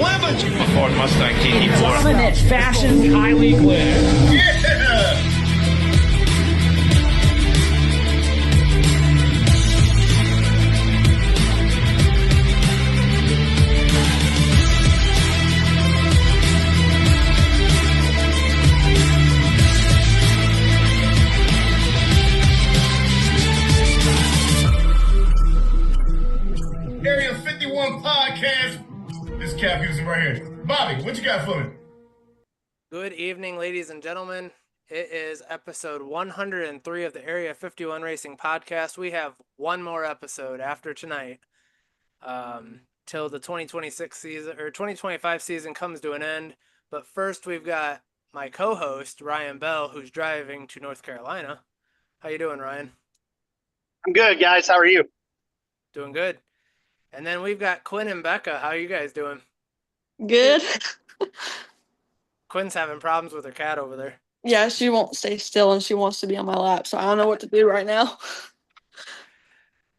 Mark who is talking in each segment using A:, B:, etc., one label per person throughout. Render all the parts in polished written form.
A: Clement. A Ford Mustang TT4.
B: Dominant fashion, Kylie Glenn.
A: Yeah! Area 51 podcast. This is Cap Houston right here. Bobby, what you got for me?
C: Good evening, ladies and gentlemen. It is episode 103 of the Area 51 Racing Podcast. We have one more episode after tonight till the 2026 season or 2025 season comes to an end. But first, we've got my co-host, Ryan Bell, who's driving to North Carolina. How you doing, Ryan?
D: I'm good, guys. How are you?
C: Doing good. And then we've got Quinn and Becca. How are you guys doing?
E: Good.
C: Quinn's having problems with her cat over there.
E: Yeah, she won't stay still and she wants to be on my lap, so I don't know what to do right now.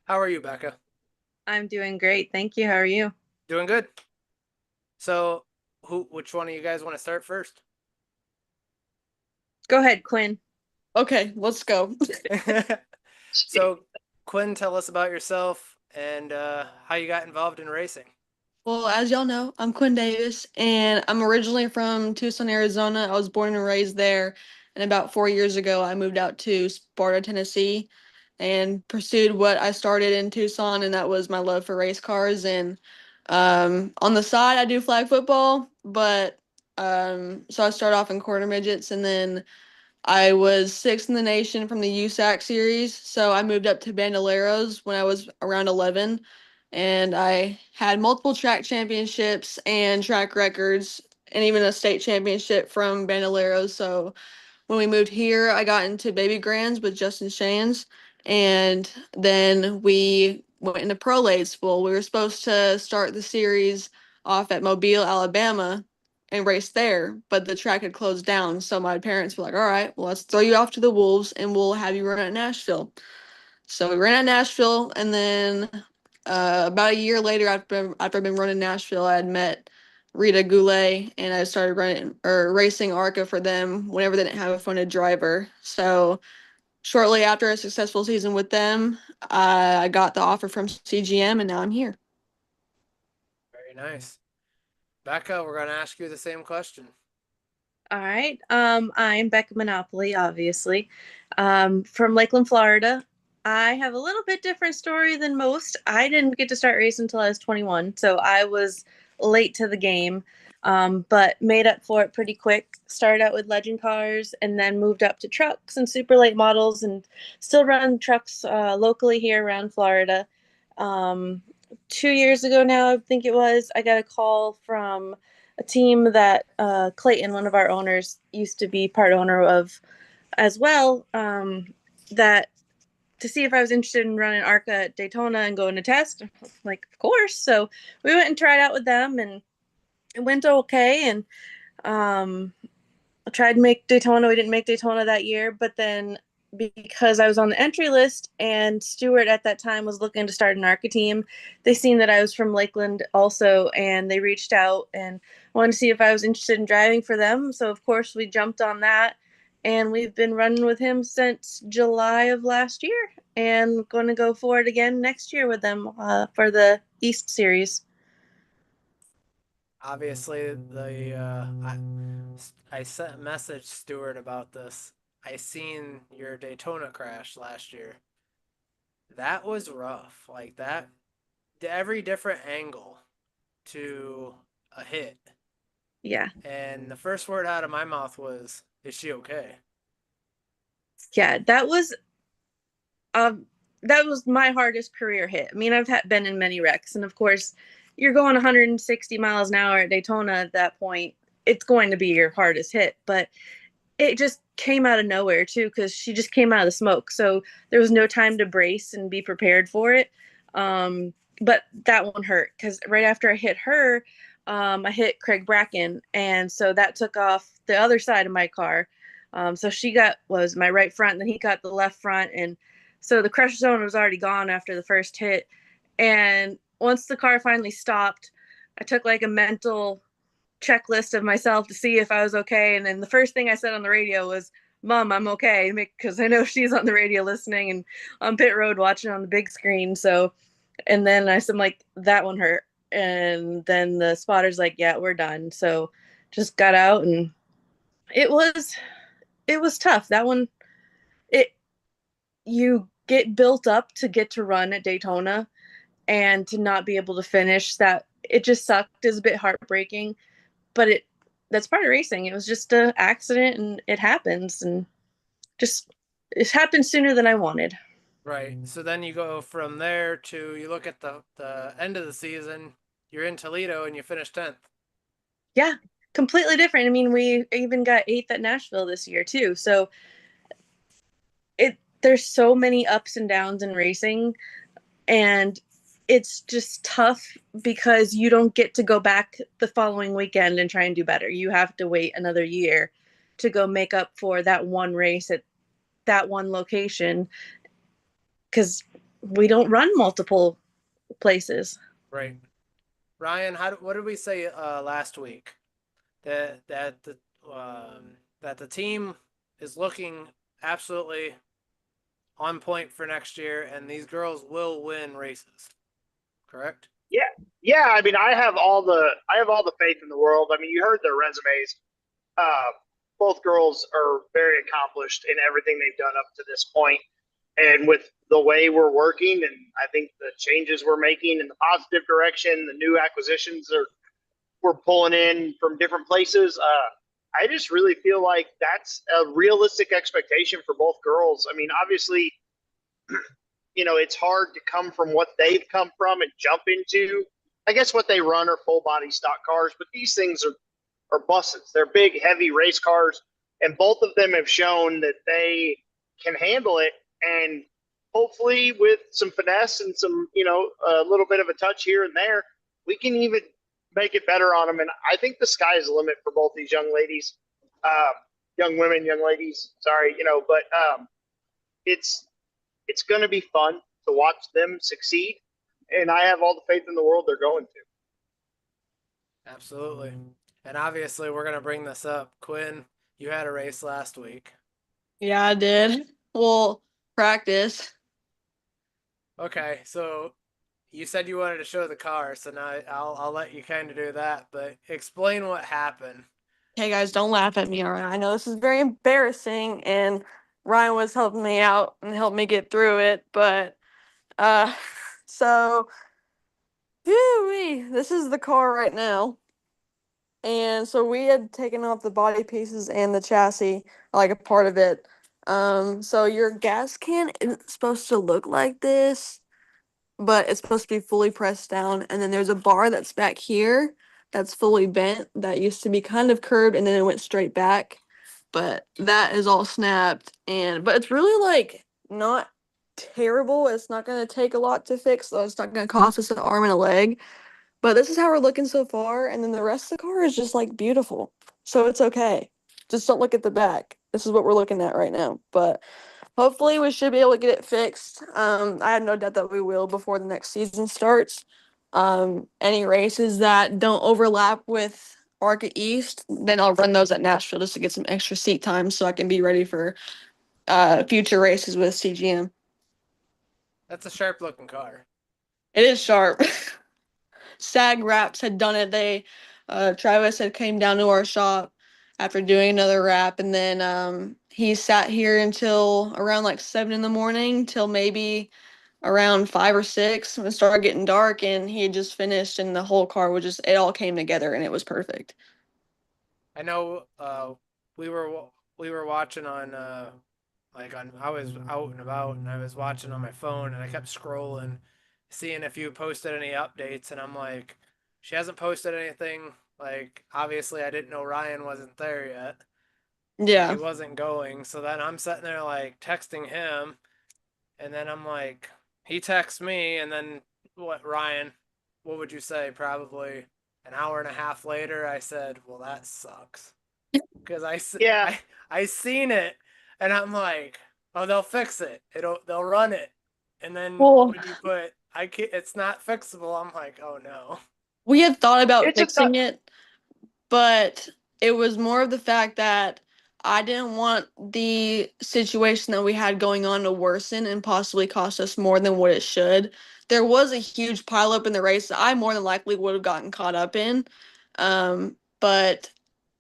C: How are you, Becca?
F: I'm doing great. Thank you. How are you?
C: Doing good. So, which one of you guys want to start first?
F: Go ahead, Quinn.
E: Okay, let's go.
C: So, Quinn, tell us about yourself and how you got involved in racing.
E: Well, as y'all know, I'm Quinn Davis, and I'm originally from Tucson, Arizona. I was born and raised there, and about 4 years ago, I moved out to Sparta, Tennessee, and pursued what I started in Tucson, and that was my love for race cars. And on the side, I do flag football, but so I started off in quarter midgets, and then I was sixth in the nation from the USAC series, so I moved up to Bandoleros when I was around 11, and I had multiple track championships and track records, and even a state championship from Bandoleros. So when we moved here, I got into Baby Grands with Justin Shands, and then we went into Pro Late. Well, we were supposed to start the series off at Mobile, Alabama, and race there, but the track had closed down. So my parents were like, all right, well, let's throw you off to the Wolves and we'll have you run at Nashville. So we ran at Nashville, and then about a year later, after I've been running Nashville, I had met Rita Goulet, and I started racing ARCA for them whenever they didn't have a funded driver. So shortly after a successful season with them, I got the offer from CGM, and now I'm here.
C: Very nice. Becca, we're going to ask you the same question.
F: All right. I'm Becca Monopoly, obviously, from Lakeland, Florida. I have a little bit different story than most. I didn't get to start racing until I was 21, so I was late to the game, but made up for it pretty quick. Started out with legend cars and then moved up to trucks and super late models, and still run trucks locally here around Florida. 2 years ago now, I think it was, I got a call from a team that Clayton, one of our owners, used to be part owner of as well, that to see if I was interested in running ARCA at Daytona and going to test. Like, of course. So we went and tried out with them, and it went okay. And I tried to make Daytona. We didn't make Daytona that year, but then because I was on the entry list and Stewart at that time was looking to start an ARCA team, they seen that I was from Lakeland also, and they reached out and wanted to see if I was interested in driving for them. So of course we jumped on that, and we've been running with him since July of last year, and going to go for it again next year with them for the East Series.
C: Obviously, I sent a message Stewart about this. I seen your Daytona crash last year. That was rough. Like that, every different angle to a hit.
F: Yeah.
C: And the first word out of my mouth was, "Is she okay?"
F: Yeah, that was my hardest career hit. I mean, I've been in many wrecks, and of course, you're going 160 miles an hour at Daytona at that point. It's going to be your hardest hit, but it just came out of nowhere too, because she just came out of the smoke. So there was no time to brace and be prepared for it. But that one hurt, because right after I hit her, I hit Craig Bracken. And so that took off the other side of my car. So she was my right front, and then he got the left front. And so the crush zone was already gone after the first hit. And once the car finally stopped, I took like a mental checklist of myself to see if I was okay. And then the first thing I said on the radio was, Mom, I'm okay. Because I know she's on the radio listening and on pit road watching on the big screen. So, and then I said, like, that one hurt. And then the spotter's like, yeah, we're done. So just got out, and it was tough. That one, it, you get built up to get to run at Daytona, and to not be able to finish, that it just sucked. Is a bit heartbreaking, but that's part of racing. It was just an accident, and it happens, and just it happened sooner than I wanted.
C: Right. So then you go from there to you look at the end of the season. You're in Toledo and you finish 10th.
F: Yeah, completely different. I mean, we even got 8th at Nashville this year too. So there's so many ups and downs in racing, and it's just tough because you don't get to go back the following weekend and try and do better. You have to wait another year to go make up for that one race at that one location, because we don't run multiple places.
C: Right. Ryan, what did we say last week? That the team is looking absolutely on point for next year, and these girls will win races. Correct?
D: Yeah. I mean, I have all the faith in the world. I mean, you heard their resumes. Both girls are very accomplished in everything they've done up to this point. And with the way we're working, and I think the changes we're making in the positive direction, the new acquisitions we're pulling in from different places. I just really feel like that's a realistic expectation for both girls. I mean, obviously, it's hard to come from what they've come from and jump into. I guess what they run are full body stock cars, but these things are buses. They're big, heavy race cars, and both of them have shown that they can handle it. And hopefully, with some finesse and some, a little bit of a touch here and there, we can even make it better on them. And I think the sky is the limit for both these young ladies, young women, young ladies. Sorry, but it's going to be fun to watch them succeed, and I have all the faith in the world they're going to.
C: Absolutely. And obviously, we're going to bring this up. Quinn, you had a race last week.
E: Yeah, I did. Well, practice.
C: Okay, so you said you wanted to show the car, so now I'll let you kind of do that, but explain what happened.
E: Hey guys, don't laugh at me, all right? I know this is very embarrassing, and Ryan was helping me out and helped me get through it, but so this is the car right now. And so we had taken off the body pieces and the chassis, like a part of it. So your gas can isn't supposed to look like this, but it's supposed to be fully pressed down. And then there's a bar that's back here that's fully bent that used to be kind of curved and then it went straight back. But that is all snapped, but it's really like not terrible. It's not gonna take a lot to fix, so it's not gonna cost us an arm and a leg. But this is how we're looking so far, and then the rest of the car is just like beautiful. So it's okay. Just don't look at the back. This is what we're looking at right now. But hopefully we should be able to get it fixed. I have no doubt that we will before the next season starts. Any races that don't overlap with ARCA East, then I'll run those at Nashville just to get some extra seat time so I can be ready for future races with CGM.
C: That's a sharp looking car.
E: It is sharp. SAG Wraps had done it. Travis had came down to our shop after doing another wrap, and then he sat here until around like 7 in the morning till maybe around 5 or 6 when it started getting dark, and he had just finished, and the whole car it all came together, and it was perfect.
C: I know we were watching on I was out and about, and I was watching on my phone, and I kept scrolling, seeing if you posted any updates, and I'm like, she hasn't posted anything. Like, obviously I didn't know Ryan wasn't there yet.
E: Yeah.
C: He wasn't going. So then I'm sitting there like texting him, and then I'm like, he texts me, and then Ryan, what would you say? Probably an hour and a half later, I said, well, that sucks. Because I seen it, and I'm like, oh, they'll fix it. They'll run it. And then when you put, it's not fixable, I'm like, oh no.
E: We had thought about
D: It's a tough.
E: fixing it, but it was more of the fact that I didn't want the situation that we had going on to worsen and possibly cost us more than what it should. There was a huge pileup in the race that I more than likely would have gotten caught up in. But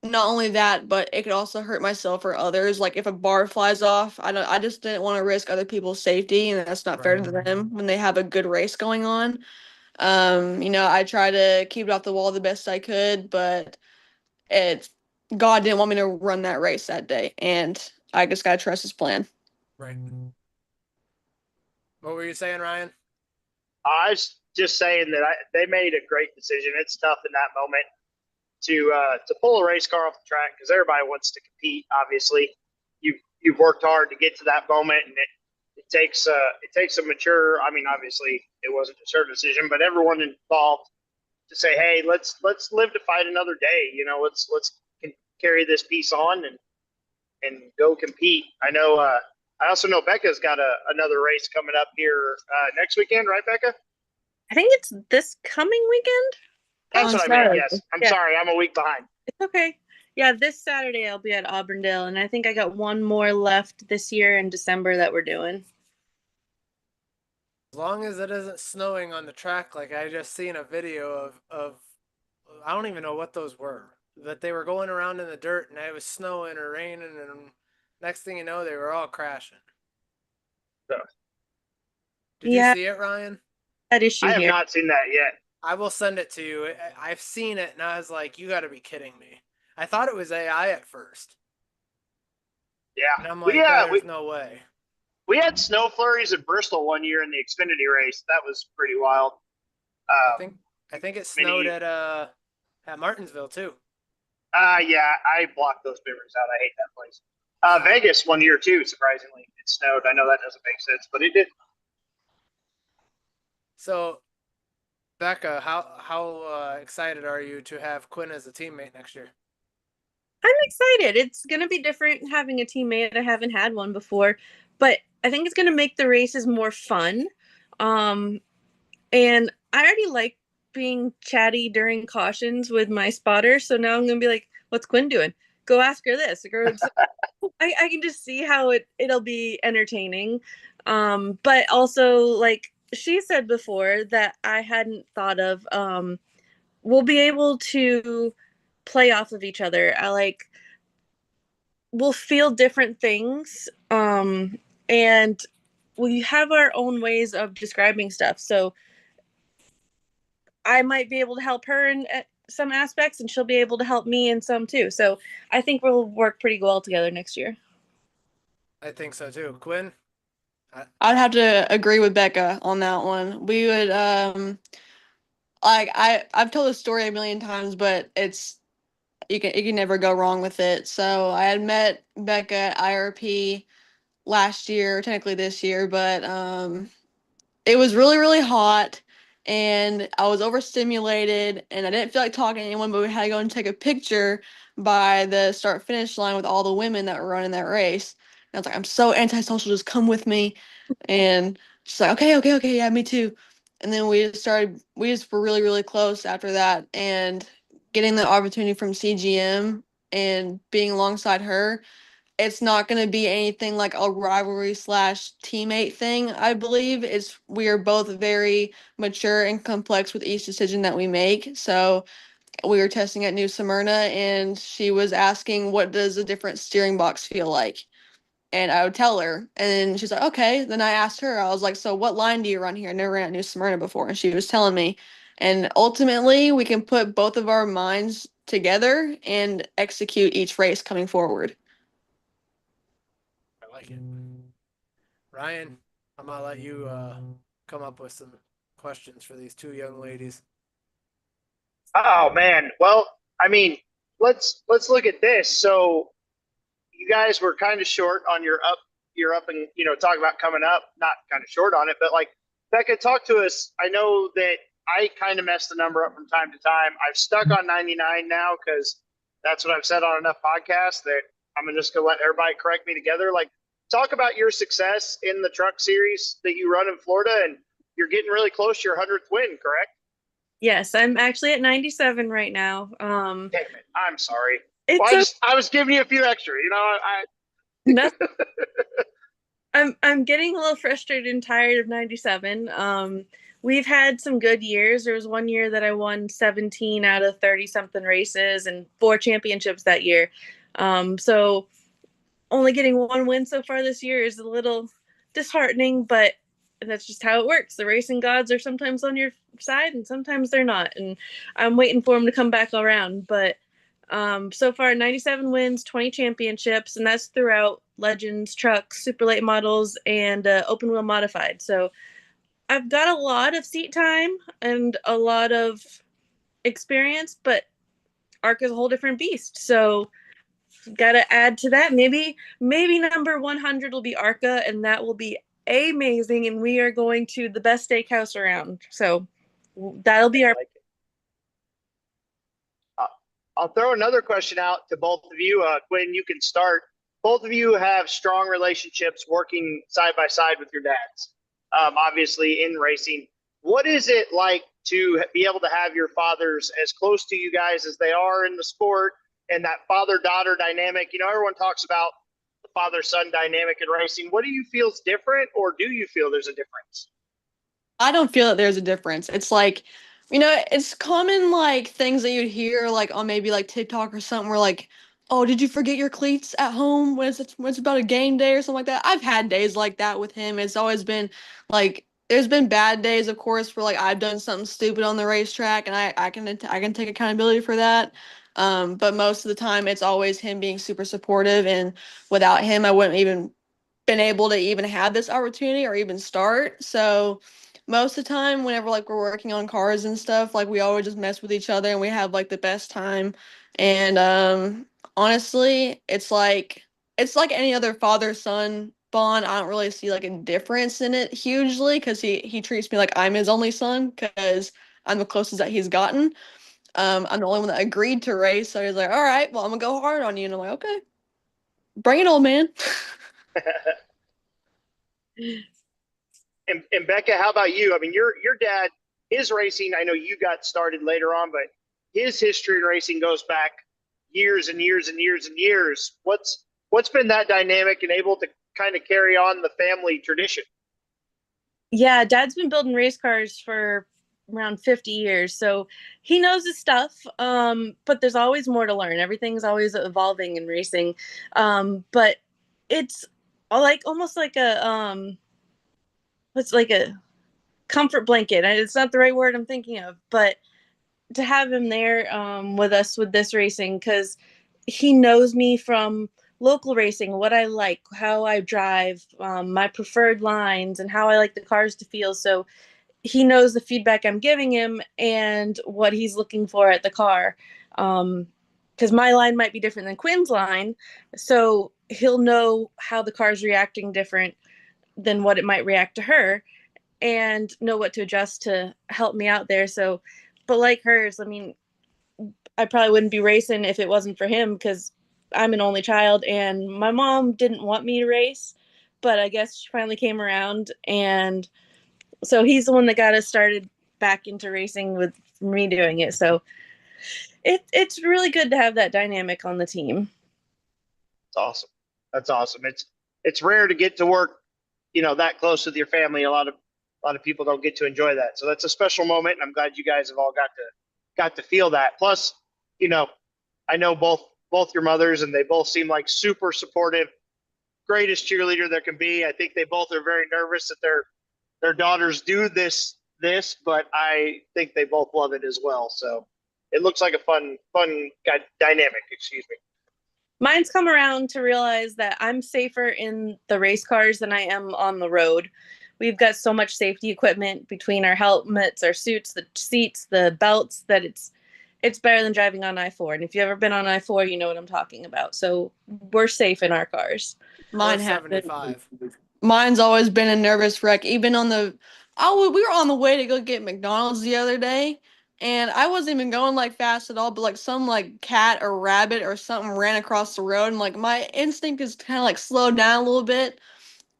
E: not only that, but it could also hurt myself or others. Like if a bar flies off, I just didn't want to risk other people's safety, and that's not fair to them when they have a good race going on. I try to keep it off the wall the best I could, but it's God didn't want me to run that race that day, and I just gotta trust his plan.
C: Right. What were you saying, Ryan?
D: I was just saying that they made a great decision. It's tough in that moment to pull a race car off the track because everybody wants to compete. Obviously, you've worked hard to get to that moment, and it takes a mature. I mean, obviously, it wasn't a certain decision, but everyone involved to say, hey, let's live to fight another day. Let's carry this piece on and go compete. I know. I also know Becca's got another race coming up here next weekend, right, Becca?
F: I think it's this coming weekend.
D: That's
E: On
D: what I meant.
E: Saturday.
D: Yes. I'm
F: Yeah.
D: sorry. I'm a week behind.
F: It's okay. Yeah, this Saturday I'll be at Auburndale, and I think I got one more left this year in December that we're doing.
C: As long as it isn't snowing on the track, like I just seen a video of I don't even know what those were. That they were going around in the dirt and it was snowing or raining, and next thing you know, they were all crashing.
D: So.
C: Did
F: Yeah.
C: you see it, Ryan?
F: That issue
D: I have
F: here.
D: not seen that yet.
C: I will send it to you. I've seen it and I was like, you got to be kidding me. I thought it was AI at first.
D: Yeah.
C: And I'm like, there's no way.
D: We had snow flurries at Bristol one year in the Xfinity race. That was pretty wild.
C: I think it snowed at Martinsville too.
D: Yeah, I blocked those memories out. I hate that place. Vegas one year too, surprisingly. It snowed. I know that doesn't make sense, but it did.
C: So, Becca, how excited are you to have Quinn as a teammate next year?
F: I'm excited. It's going to be different having a teammate. I haven't had one before, but I think it's going to make the races more fun. And I already like being chatty during cautions with my spotter. So now I'm going to be like, what's Quinn doing? Go ask her this. I can just see how it'll be entertaining. But also, like she said before, that I hadn't thought of, we'll be able to play off of each other. We'll feel different things, and we have our own ways of describing stuff. So I might be able to help her in some aspects, and she'll be able to help me in some too. So I think we'll work pretty well together next year.
C: I think so too. Quinn?
E: I'd have to agree with Becca on that one. We would I've told the story a million times, but you can never go wrong with it. So I had met Becca at IRP last year, technically this year, but it was really, really hot and I was overstimulated and I didn't feel like talking to anyone, but we had to go and take a picture by the start finish line with all the women that were running that race. And I was like, I'm so antisocial, just come with me. And she's like, okay, yeah, me too. And then we just were really, really close after that. And getting the opportunity from CGM and being alongside her, it's not going to be anything like a rivalry slash teammate thing. I believe we are both very mature and complex with each decision that we make. So we were testing at New Smyrna and she was asking, what does a different steering box feel like? And I would tell her, and she's like, okay. Then I asked her, I was like, so what line do you run here? I never ran at New Smyrna before. And she was telling me. And ultimately, we can put both of our minds together and execute each race coming forward.
C: I like it. Ryan, I'm gonna let you come up with some questions for these two young ladies.
D: Oh man. Well, I mean, let's look at this. So you guys were kind of short on your up and talk about coming up, not kind of short on it, but like Becca, talk to us. I know that I kind of mess the number up from time to time. I've stuck on 99 now because that's what I've said on enough podcasts that I'm just gonna let everybody correct me together. Like, talk about your success in the truck series that you run in Florida, and you're getting really close to your 100th win, correct?
F: Yes, I'm actually at 97 right now.
D: Damn it! I'm sorry.
F: It's
D: Well, I was giving you a few extra. You know,
F: no, I'm getting a little frustrated and tired of 97. We've had some good years. There was one year that I won 17 out of 30 something races and 4 championships that year. So only getting one win so far this year is a little disheartening, but that's just how it works. The racing gods are sometimes on your side and sometimes they're not. And I'm waiting for them to come back around. But so far, 97 wins, 20 championships, and that's throughout legends, trucks, super late models, and open wheel modified. So I've got a lot of seat time and a lot of experience, but ARCA is a whole different beast. So got to add to that. Maybe number 100 will be ARCA, and that will be amazing. And we are going to the best steakhouse around. So that'll be our.
D: like it. I'll throw another question out to both of you. Quinn, you can start. Both of you have strong relationships working side by side with your dads, obviously in racing. What is it like to be able to have your fathers as close to you guys as they are in the sport and that father-daughter dynamic? You know, everyone talks about the father-son dynamic in racing. What do you feel is different, or do you feel there's a difference?
E: I don't feel that there's a difference. It's like, it's common like things that you'd hear like on maybe like TikTok or something where like, oh, did you forget your cleats at home when it's about a game day or something like that? I've had days like that with him. It's always been like there's been bad days, of course, where like I've done something stupid on the racetrack and I can take accountability for that. But most of the time it's always him being super supportive, and without him I wouldn't even been able to even have this opportunity or even start. So most of the time whenever like we're working on cars and stuff, like we always just mess with each other and we have like the best time. And honestly, it's like any other father son bond. I don't really see like a difference in it hugely because he treats me like I'm his only son because I'm the closest that he's gotten. I'm the only one that agreed to race, so he's like, all right, well, I'm gonna go hard on you. And I'm like, okay, bring it, old man.
D: And Becca, how about you? I mean, your dad, his racing, I know you got started later on, but his history in racing goes back years and years and years and years. What's been that dynamic and able to kind of carry on the family tradition?
F: Yeah, Dad's been building race cars for around 50 years, so he knows his stuff. But there's always more to learn. Everything's always evolving in racing. But it's like almost like it's like a comfort blanket. It's not the right word I'm thinking of, but to have him there with us with this racing, because he knows me from local racing, what I like, how I drive, my preferred lines, and how I like the cars to feel. So he knows the feedback I'm giving him and what he's looking for at the car. Because my line might be different than Quinn's line. So he'll know how the car's reacting different than what it might react to her and know what to adjust to help me out there. So, but like hers, I mean, I probably wouldn't be racing if it wasn't for him because I'm an only child and my mom didn't want me to race, but I guess she finally came around. And so he's the one that got us started back into racing with me doing it. So it's really good to have that dynamic on the team.
D: It's awesome. That's awesome. It's rare to get to work, you know, that close with your family. A lot of people don't get to enjoy that. So that's a special moment, and I'm glad you guys have all got to feel that. Plus, you know, I know both your mothers, and they both seem like super supportive, greatest cheerleader there can be. I think they both are very nervous that their daughters do this, but I think they both love it as well. So it looks like a fun dynamic. Excuse me.
F: Mine's come around to realize that I'm safer in the race cars than I am on the road. We've got so much safety equipment between our helmets, our suits, the seats, the belts, that it's better than driving on I-4. And if you've ever been on I-4, you know what I'm talking about. So we're safe in our cars.
E: Mine
C: Or
E: have
C: 75.
E: Mine's always been a nervous wreck. Even on we were on the way to go get McDonald's the other day, and I wasn't even going like fast at all, but like some like cat or rabbit or something ran across the road, and like my instinct is kind of like slow down a little bit,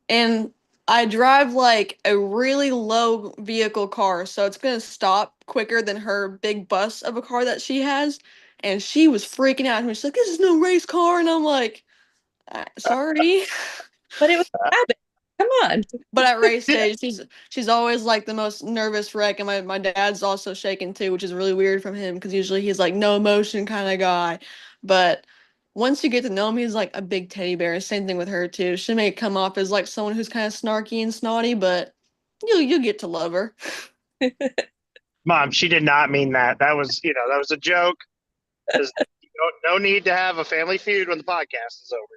E: and I drive like a really low vehicle car, so it's gonna stop quicker than her big bus of a car that she has. And she was freaking out. And she's like, "This is no race car," and I'm like, "Sorry."
F: But it was a habit. Come on.
E: But at race day, she's always like the most nervous wreck, and my dad's also shaking too, which is really weird from him because usually he's like no emotion kind of guy. But once you get to know him, he's like a big teddy bear. Same thing with her too. She may come off as like someone who's kind of snarky and snotty, but you get to love her.
D: Mom, she did not mean that. That was a joke. There's no need to have a family feud when the podcast is over.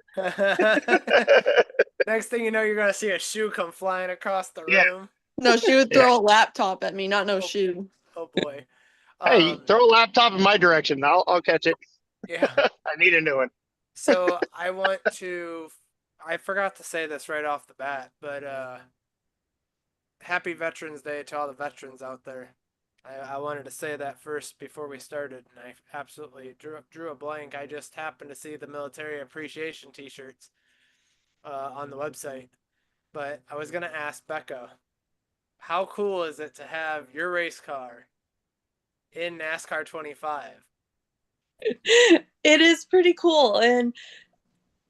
C: Next thing you know, you're gonna see a shoe come flying across the
D: Yeah.
C: room.
E: No, she would throw a laptop at me, not no shoe.
C: Oh boy.
D: Hey, throw a laptop in my direction. I'll catch it.
C: Yeah.
D: I need a new one.
C: So I forgot to say this right off the bat, but happy Veterans Day to all the veterans out there. I wanted to say that first before we started, and I absolutely drew a blank. I just happened to see the military appreciation t-shirts on the website. But I was gonna ask Becca, how cool is it to have your race car in NASCAR 25?
F: It is pretty cool. And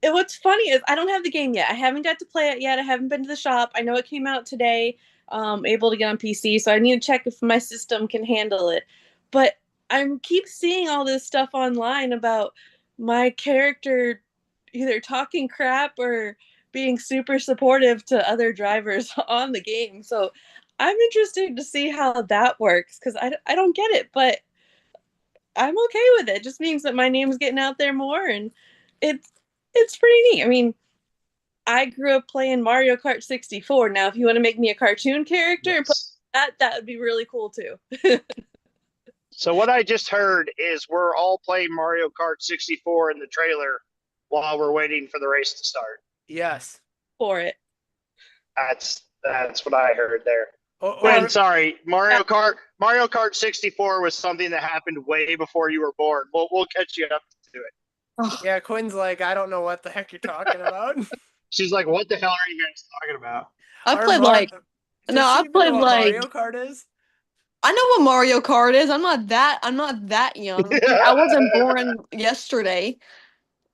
F: what's funny is I don't have the game yet. I haven't got to play it yet. I haven't been to the shop. I know it came out today, able to get on PC, so I need to check if my system can handle it. But I keep seeing all this stuff online about my character either talking crap or being super supportive to other drivers on the game. So I'm interested to see how that works because I don't get it, but I'm okay with it. It just means that my name's getting out there more, and it's pretty neat. I mean, I grew up playing Mario Kart 64. Now, if you want to make me a cartoon character and put that would be really cool too.
D: So what I just heard is we're all playing Mario Kart 64 in the trailer while we're waiting for the race to start.
C: Yes.
F: For it.
D: That's what I heard there.
C: Or,
D: Sorry, Mario Kart 64 was something that happened way before you were born. We'll catch you up to it.
C: yeah, Quinn's like, I don't know what the heck you're talking about.
D: She's like, "What the hell are you guys talking about?"
E: I played like
C: Mario Kart is.
E: I know what Mario Kart is. I'm not that young. I wasn't born yesterday.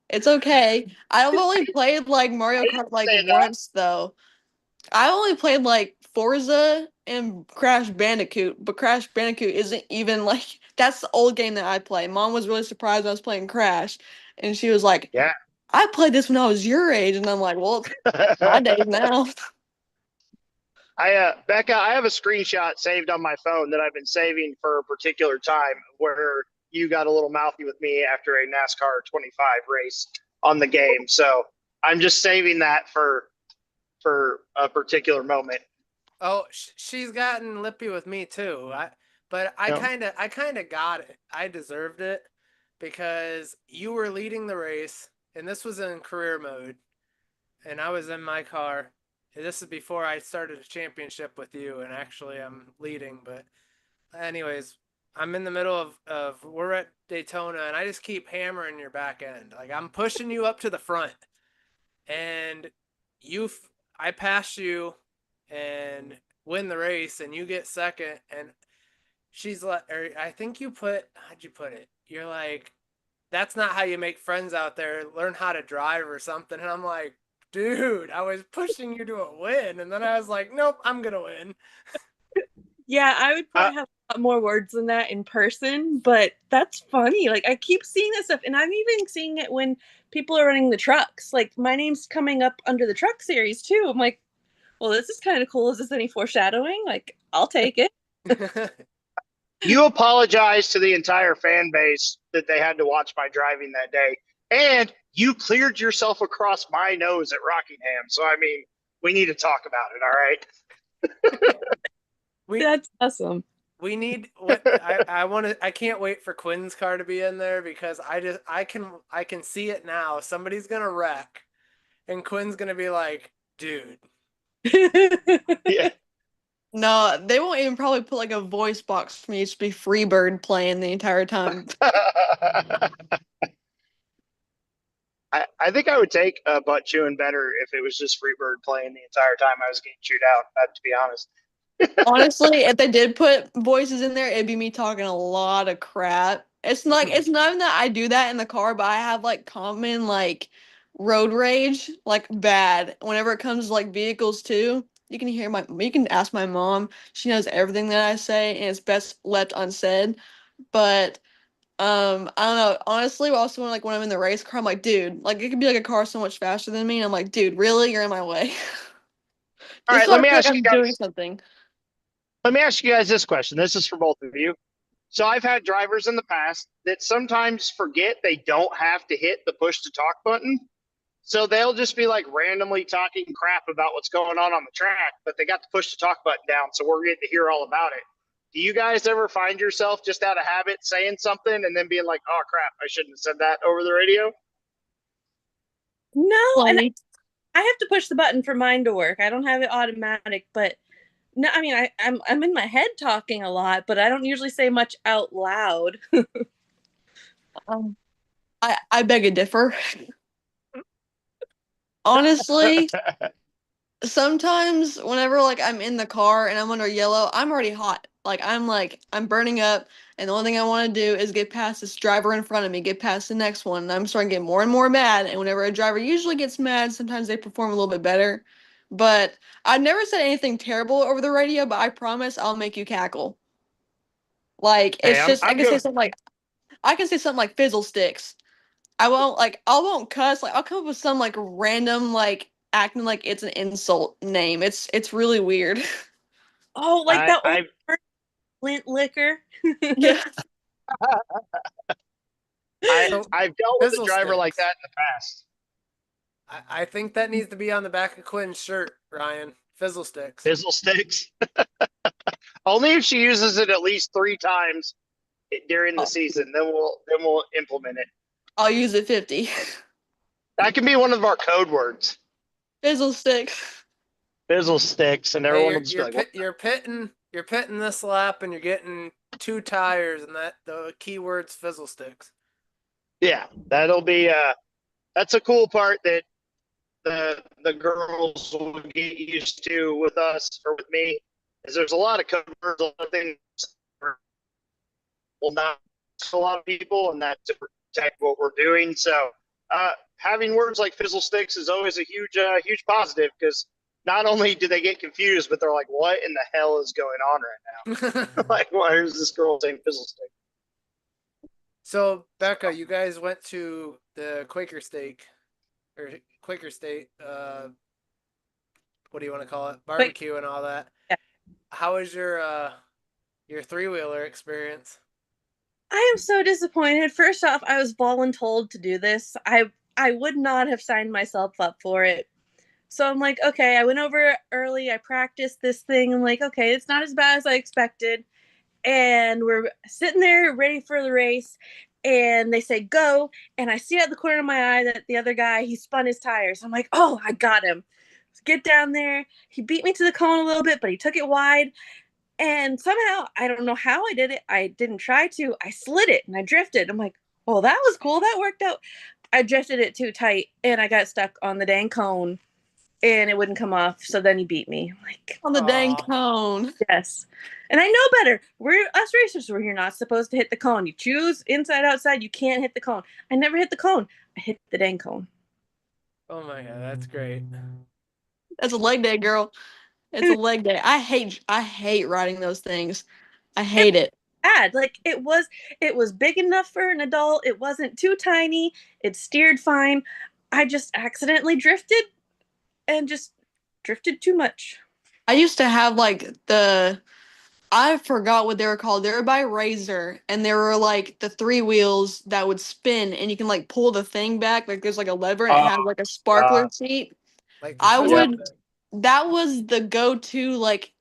E: It's okay. I've only played like Mario Kart like once though. I only played like Forza and Crash Bandicoot, but Crash Bandicoot isn't even like that's the old game that I play. Mom was really surprised I was playing Crash, and she was like,
D: "Yeah,
E: I played this when I was your age," and I'm like, "Well, it's my days now."
D: Becca, I have a screenshot saved on my phone that I've been saving for a particular time where you got a little mouthy with me after a NASCAR 25 race on the game. So I'm just saving that for a particular moment.
C: Oh, she's gotten lippy with me too. I kind of got it. I deserved it because you were leading the race, and this was in career mode, and I was in my car. This is before I started a championship with you, and actually I'm leading. But anyways, I'm in the middle of we're at Daytona, and I just keep hammering your back end. Like I'm pushing you up to the front, and I pass you and win the race, and you get second. And she's like, or I think how'd you put it? You're like, that's not how you make friends out there. Learn how to drive or something. And I'm like, dude, I was pushing you to a win. And then I was like, nope, I'm going to win.
F: Yeah, I would probably have a lot more words than that in person, but that's funny. Like, I keep seeing this stuff, and I'm even seeing it when people are running the trucks. Like, my name's coming up under the truck series, too. I'm like, well, this is kind of cool. Is this any foreshadowing? Like, I'll take it.
D: You apologize to the entire fan base that they had to watch my driving that day. And you cleared yourself across my nose at Rockingham. So, I mean, we need to talk about it, all right?
F: That's awesome.
C: We need I can't wait for Quinn's car to be in there because I can see it now. Somebody's gonna wreck and Quinn's gonna be like, dude.
D: Yeah.
E: No, they won't even probably put like a voice box for me. It's just be Freebird playing the entire time.
D: I I think I would take a butt chewing better if it was just Freebird playing the entire time I was getting chewed out. To be honest.
E: Honestly, if they did put voices in there, it'd be me talking a lot of crap. It's not even that I do that in the car, but I have like common like road rage, like bad. Whenever it comes to like vehicles too, you can ask my mom. She knows everything that I say, and it's best left unsaid. But I don't know. Honestly, also when I'm in the race car, I'm like, dude, like it could be like a car so much faster than me, and I'm like, dude, really? You're in my way.
D: All
E: Just
D: right,
E: so I feel like I'm doing something.
D: let me ask you guys this question. This is for both of you. So I've had drivers in the past that sometimes forget they don't have to hit the push to talk button. So they'll just be like randomly talking crap about what's going on the track, but they got the push to talk button down. So we're getting to hear all about it. Do you guys ever find yourself just out of habit saying something and then being like, oh crap, I shouldn't have said that over the radio?
F: No, and
E: Like,
F: I have to push the button for mine to work. I don't have it automatic, but no, I mean I'm in my head talking a lot, but I don't usually say much out loud.
E: um, I beg to differ. Honestly, sometimes whenever like I'm in the car and I'm under yellow, I'm already hot. I'm burning up, and the only thing I want to do is get past this driver in front of me, get past the next one. And I'm starting to get more and more mad. And whenever a driver usually gets mad, sometimes they perform a little bit better. But I never said anything terrible over the radio, but I promise I'll make you cackle. Like
D: Hey,
E: it's just
D: I'm good.
E: I can say something like fizzle sticks. I won't cuss, like I'll come up with some like random like acting like it's an insult name. It's really weird.
F: Oh, like that old
D: I
F: lint liquor.
E: Yeah.
C: So,
D: I've dealt with a
C: fizzle
D: driver like
C: sticks.
D: that in the past.
C: I think that needs to be on the back of Quinn's shirt, Ryan. Fizzle sticks.
D: Fizzle sticks. Only if she uses it at least 3 times during the
E: I'll,
D: season, then we'll implement it.
E: I'll use it 50.
D: That can be one of our code words.
E: Fizzle sticks.
D: Fizzle sticks, and
C: Hey,
D: everyone will just be like, "What?"
C: you're pitting this lap, and you're getting 2 tires, and that the keyword's fizzle sticks.
D: Yeah, that'll be that's a cool part that the girls will get used to with us or with me. Is there's a lot of code words, a lot of things will not to a lot of people, and that's to protect what we're doing. So having words like fizzle sticks is always a huge positive, because not only do they get confused, but they're like, what in the hell is going on right now? Like, why is this girl saying fizzle stick?
C: So, Becca, you guys went to the Quaker Steak or Quaker State, what do you want to call it? Barbecue and all that.
F: Yeah.
C: How was your 3-wheeler experience?
F: I am so disappointed. First off, I was voluntold to do this. I would not have signed myself up for it. So I'm like, okay, I went over early. I practiced this thing. I'm like, okay, it's not as bad as I expected. And we're sitting there ready for the race. And they say, go. And I see out the corner of my eye that the other guy, he spun his tires. I'm like, oh, I got him. Get down there. He beat me to the cone a little bit, but he took it wide. And somehow, I don't know how I did it. I didn't try to. I slid it and I drifted. I'm like, oh, that was cool. That worked out. I drifted it too tight and I got stuck on the dang cone and it wouldn't come off. So then he beat me. I'm like,
E: On the dang
C: Aw.
E: cone.
F: yes. And I know better. We're us racers. You're not supposed to hit the cone. You choose inside, outside. You can't hit the cone. I never hit the cone. I hit the dang cone.
C: Oh my god, that's great.
E: That's a leg day, girl. It's a leg day. I hate riding those things. I hate it.
F: Bad. Like it was big enough for an adult. It wasn't too tiny. It steered fine. I just accidentally drifted and just drifted too much.
E: I used to have like I forgot what they were called. They were by Razor, and they were like the 3 wheels that would spin, and you can like pull the thing back. Like there's like a lever, and it has like a sparkler seat.
C: Like
E: I
C: push
E: would.
C: up-
E: That was the go-to. Like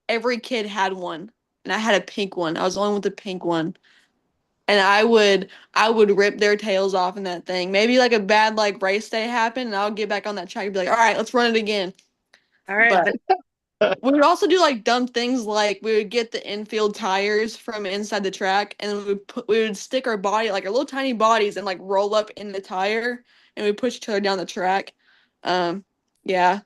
E: every kid had one, and I had a pink one. I was the only with the pink one, and I would rip their tails off in that thing. Maybe like a bad like race day happened, and I'll get back on that track and be like, all right, let's run it again.
F: All right.
E: But we would also do like dumb things, like we would get the infield tires from inside the track, and then we would stick our body, like our little tiny bodies, and like roll up in the tire and we pushed each other down the track. Yeah.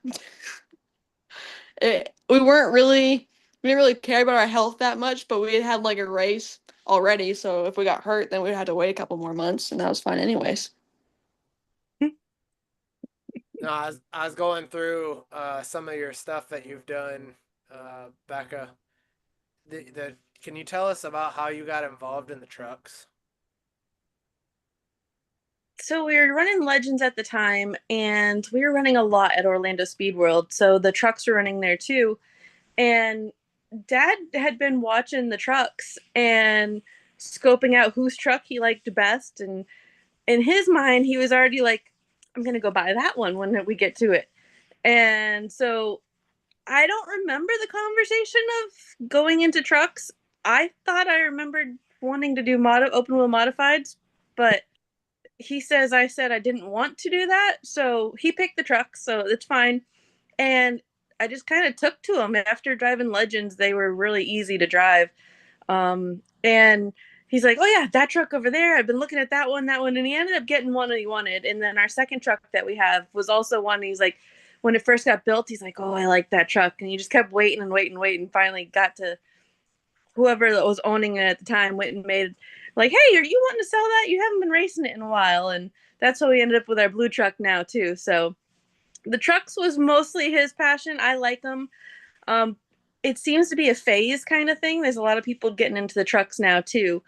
E: We didn't really care about our health that much, but we had like a race already. So if we got hurt, then we'd have to wait a couple more months, and that was fine anyways.
C: No, I was going through some of your stuff that you've done, Becca. Can you tell us about how you got involved in the trucks?
F: So we were running Legends at the time, and we were running a lot at Orlando Speed World. So the trucks were running there too. And Dad had been watching the trucks and scoping out whose truck he liked best. And in his mind, he was already like, I'm going to go buy that one when we get to it. And so I don't remember the conversation of going into trucks. I thought I remembered wanting to do open wheel modifieds, but he says I said I didn't want to do that, so he picked the truck, so it's fine. And I just kind of took to them. After driving Legends, they were really easy to drive. And he's like, oh yeah, that truck over there, I've been looking at that one, and he ended up getting one that he wanted. And then our second truck that we have was also one. He's like, when it first got built, he's like, oh, I like that truck. And he just kept waiting and waiting and waiting. Finally got to whoever that was owning it at the time, went and made like, hey, are you wanting to sell that? You haven't been racing it in a while. And that's how we ended up with our blue truck now too. So the trucks was mostly his passion. I like them. It seems to be a phase kind of thing. There's a lot of people getting into the trucks now too.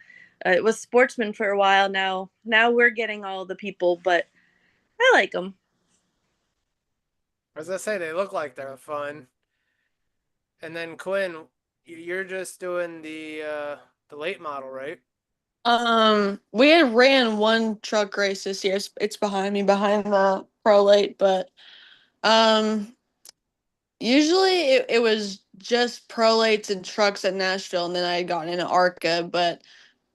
F: It was Sportsman for a while now. Now we're getting all the people, but I like them.
C: As I say, they look like they're fun. And then Quinn, you're just doing the late model, right?
E: We had ran one truck race this year. It's behind me, behind the pro late, but usually it was just pro lates and trucks at Nashville, and then I had gotten into ARCA, but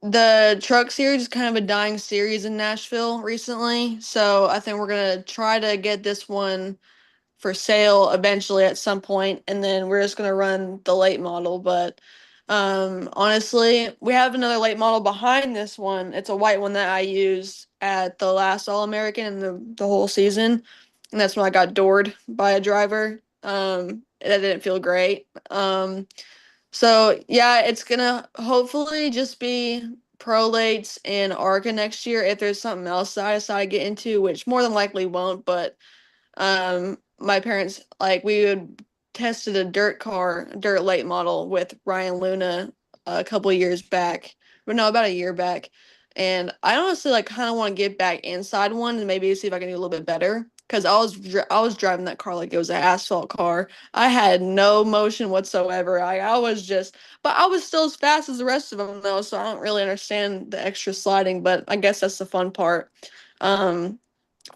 E: the truck series is kind of a dying series in Nashville recently, so I think we're gonna try to get this one for sale eventually at some point, and then we're just gonna run the late model. But honestly, we have another late model behind this one. It's a white one that I used at the last All American and the whole season, and that's when I got doored by a driver. That didn't feel great. So yeah, it's gonna hopefully just be pro lates and ARCA next year if there's something else that I decide to get into, which more than likely won't, but my parents like we would tested a dirt late model with Ryan Luna a couple of years back, but no, about a year back. And I honestly like kind of want to get back inside one and maybe see if I can do a little bit better. Cause I was driving that car like it was an asphalt car. I had no motion whatsoever. I was just, but I was still as fast as the rest of them though. So I don't really understand the extra sliding, but I guess that's the fun part. But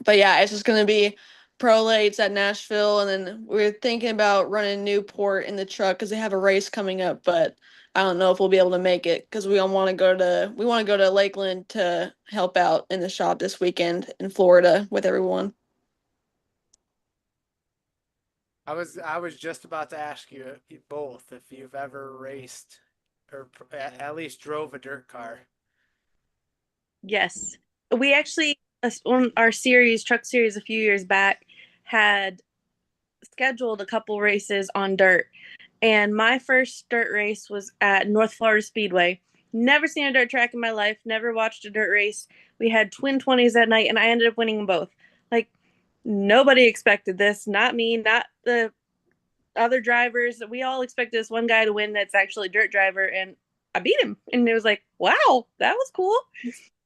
E: yeah, it's just gonna be pro lates at Nashville, and then we're thinking about running Newport in the truck because they have a race coming up. But I don't know if we'll be able to make it because we want to go to Lakeland to help out in the shop this weekend in Florida with everyone.
C: I was just about to ask you both if you've ever raced or at least drove a dirt car.
F: Yes. We actually, on our truck series a few years back, had scheduled a couple races on dirt. And my first dirt race was at North Florida Speedway. Never seen a dirt track in my life, never watched a dirt race. We had twin 20s that night, and I ended up winning them both. Like, nobody expected this. Not me, not the other drivers. We all expected this one guy to win that's actually a dirt driver, and I beat him. And it was like, wow, that was cool.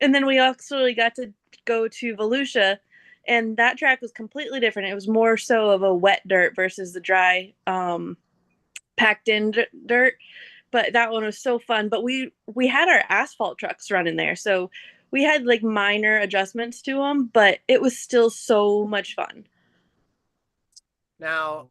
F: And then we actually got to go to Volusia, and that track was completely different. It was more so of a wet dirt versus the dry, packed in dirt. But that one was so fun. But we had our asphalt trucks running there, so we had like minor adjustments to them, but it was still so much fun.
C: Now,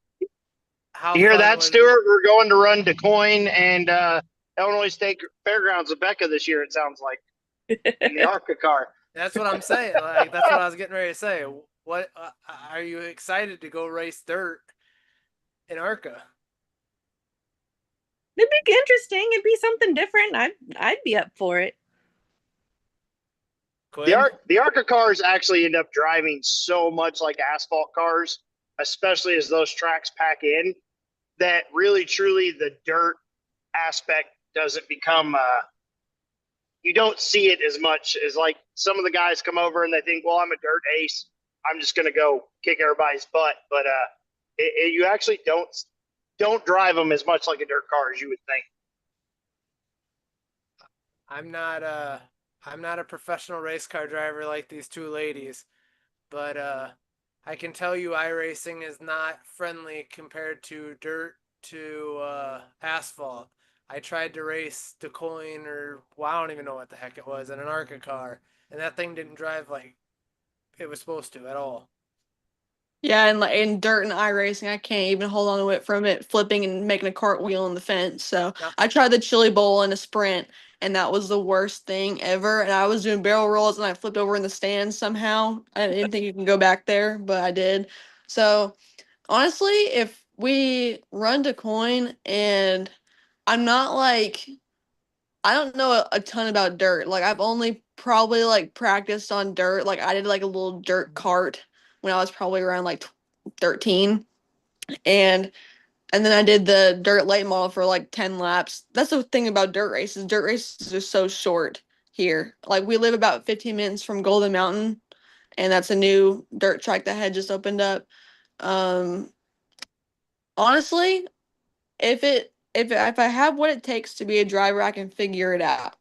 C: how
D: You hear
C: fun
D: that,
C: was
D: Stuart? We're going to run DuQuoin and Illinois State Fairgrounds with Becca this year, it sounds like, in the ARCA car.
C: That's what I'm saying. Like that's what I was getting ready to say. What are you excited to go race dirt in ARCA?
F: It'd be interesting. It'd be something different. I'd be up for it.
C: Quinn?
D: The ARCA cars actually end up driving so much like asphalt cars, especially as those tracks pack in, that really truly the dirt aspect doesn't become you don't see it as much as like some of the guys come over and they think, well, I'm a dirt ace, I'm just gonna go kick everybody's butt. But you actually don't drive them as much like a dirt car as you would think.
C: I'm not a professional race car driver like these two ladies, but I can tell you iRacing is not friendly compared to dirt to asphalt. I tried to race DeCoin or well, I don't even know what the heck it was in an ARCA car, and that thing didn't drive like it was supposed to at all.
E: Yeah, and like in dirt and iRacing, I can't even hold on to it from it flipping and making a cartwheel in the fence. So
C: Yep.
E: I tried the chili bowl in a sprint, and that was the worst thing ever. And I was doing barrel rolls, and I flipped over in the stands somehow. I didn't think you can go back there, but I did. So honestly, if we run to coin, and I'm not like I don't know a ton about dirt. Like I've only probably like practiced on dirt. Like I did like a little dirt kart when I was probably around like 13, and then I did the dirt late model for like 10 laps. That's the thing about dirt races. Dirt races are so short here. Like we live about 15 minutes from Golden Mountain, and that's a new dirt track that had just opened up. Um Honestly, if I have what it takes to be a driver, I can figure it out.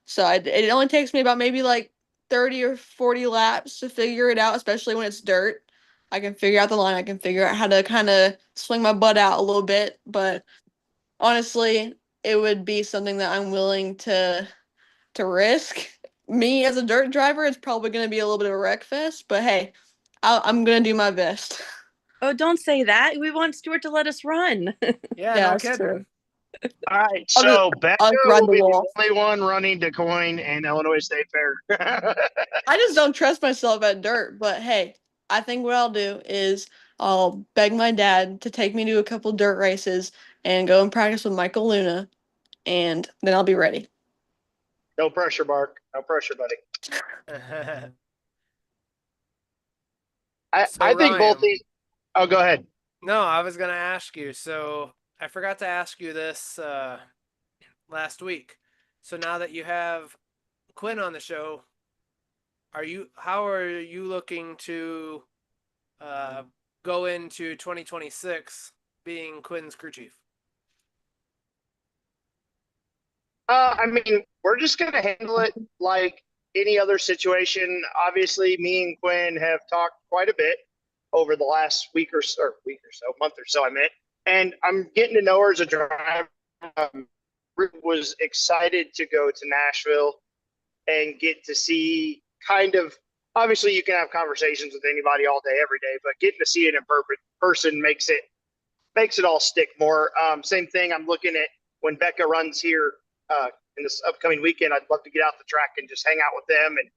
E: So it only takes me about maybe like 30 or 40 laps to figure it out, especially when it's dirt. I can figure out the line. I can figure out how to kind of swing my butt out a little bit. But honestly, it would be something that I'm willing to risk. Me as a dirt driver, it's probably going to be a little bit of a wreck fest. But hey, I'm going to do my best.
F: Oh, don't say that. We want Stuart to let us run.
C: Yeah,
E: Yeah,
C: no
E: that's
C: kidding.
E: true.
D: All right,
E: I'll
D: so Becca
E: I'll ride
D: will
E: the
D: be the
E: wall.
D: only one running DeCoin and Illinois State Fair.
E: I just don't trust myself at dirt. But hey, I think what I'll do is I'll beg my dad to take me to a couple dirt races and go and practice with Michael Luna, and then I'll be ready.
D: No pressure, Mark. No pressure, buddy.
C: So,
D: I think both
C: Ryan.
D: these. Oh, go ahead.
C: No, I was gonna ask you. So I forgot to ask you this last week. So now that you have Quinn on the show, how are you looking to go into 2026 being Quinn's crew chief?
D: I mean, we're just going to handle it like any other situation. Obviously, me and Quinn have talked quite a bit over the last week or so, month or so, I meant. And I'm getting to know her as a driver. Was excited to go to Nashville and get to see kind of, obviously you can have conversations with anybody all day, every day, but getting to see it in person makes it all stick more. Same thing. I'm looking at when Becca runs here in this upcoming weekend. I'd love to get out the track and just hang out with them and,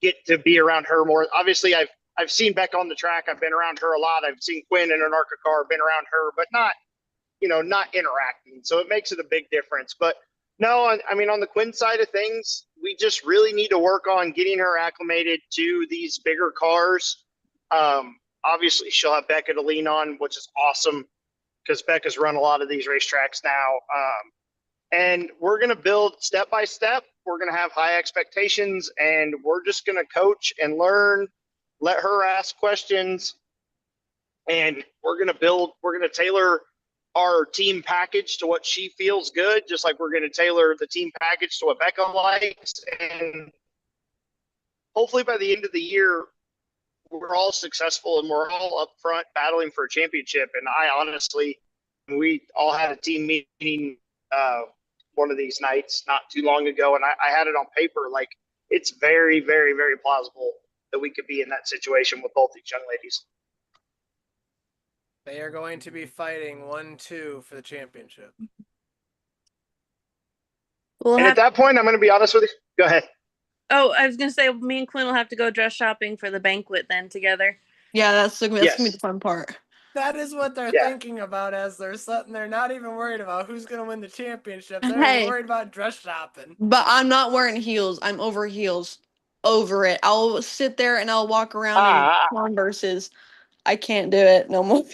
D: get to be around her more. Obviously I've seen Becca on the track. I've been around her a lot. I've seen Quinn in an ARCA car, been around her, but not interacting. So it makes it a big difference. But no, I mean, on the Quinn side of things, we just really need to work on getting her acclimated to these bigger cars. Obviously, she'll have Becca to lean on, which is awesome because Becca's run a lot of these racetracks now. And we're going to build step by step. We're going to have high expectations, and we're just going to coach and learn, let her ask questions, and we're going to tailor our team package to what she feels good, just like we're going to tailor the team package to what Becca likes. And hopefully by the end of the year, we're all successful and we're all up front battling for a championship. And I honestly, we all had a team meeting one of these nights not too long ago, and I had it on paper. Like, it's very, very, very plausible that we could be in that situation with both these young ladies.
C: They are going to be fighting 1-2 for the championship.
D: And at that point, I'm going to be honest with you. Go ahead.
F: Oh, I was going to say, me and Quinn will have to go dress shopping for the banquet then together.
E: Yeah, that's gonna be the fun part.
C: That is what they're thinking about as they're sitting there, not even worried about who's going to win the championship. They're worried about dress shopping.
E: But I'm not wearing heels. I'm over heels. over it. I'll sit there and I'll walk around in
D: Ah,
E: Converses. I can't do it no more.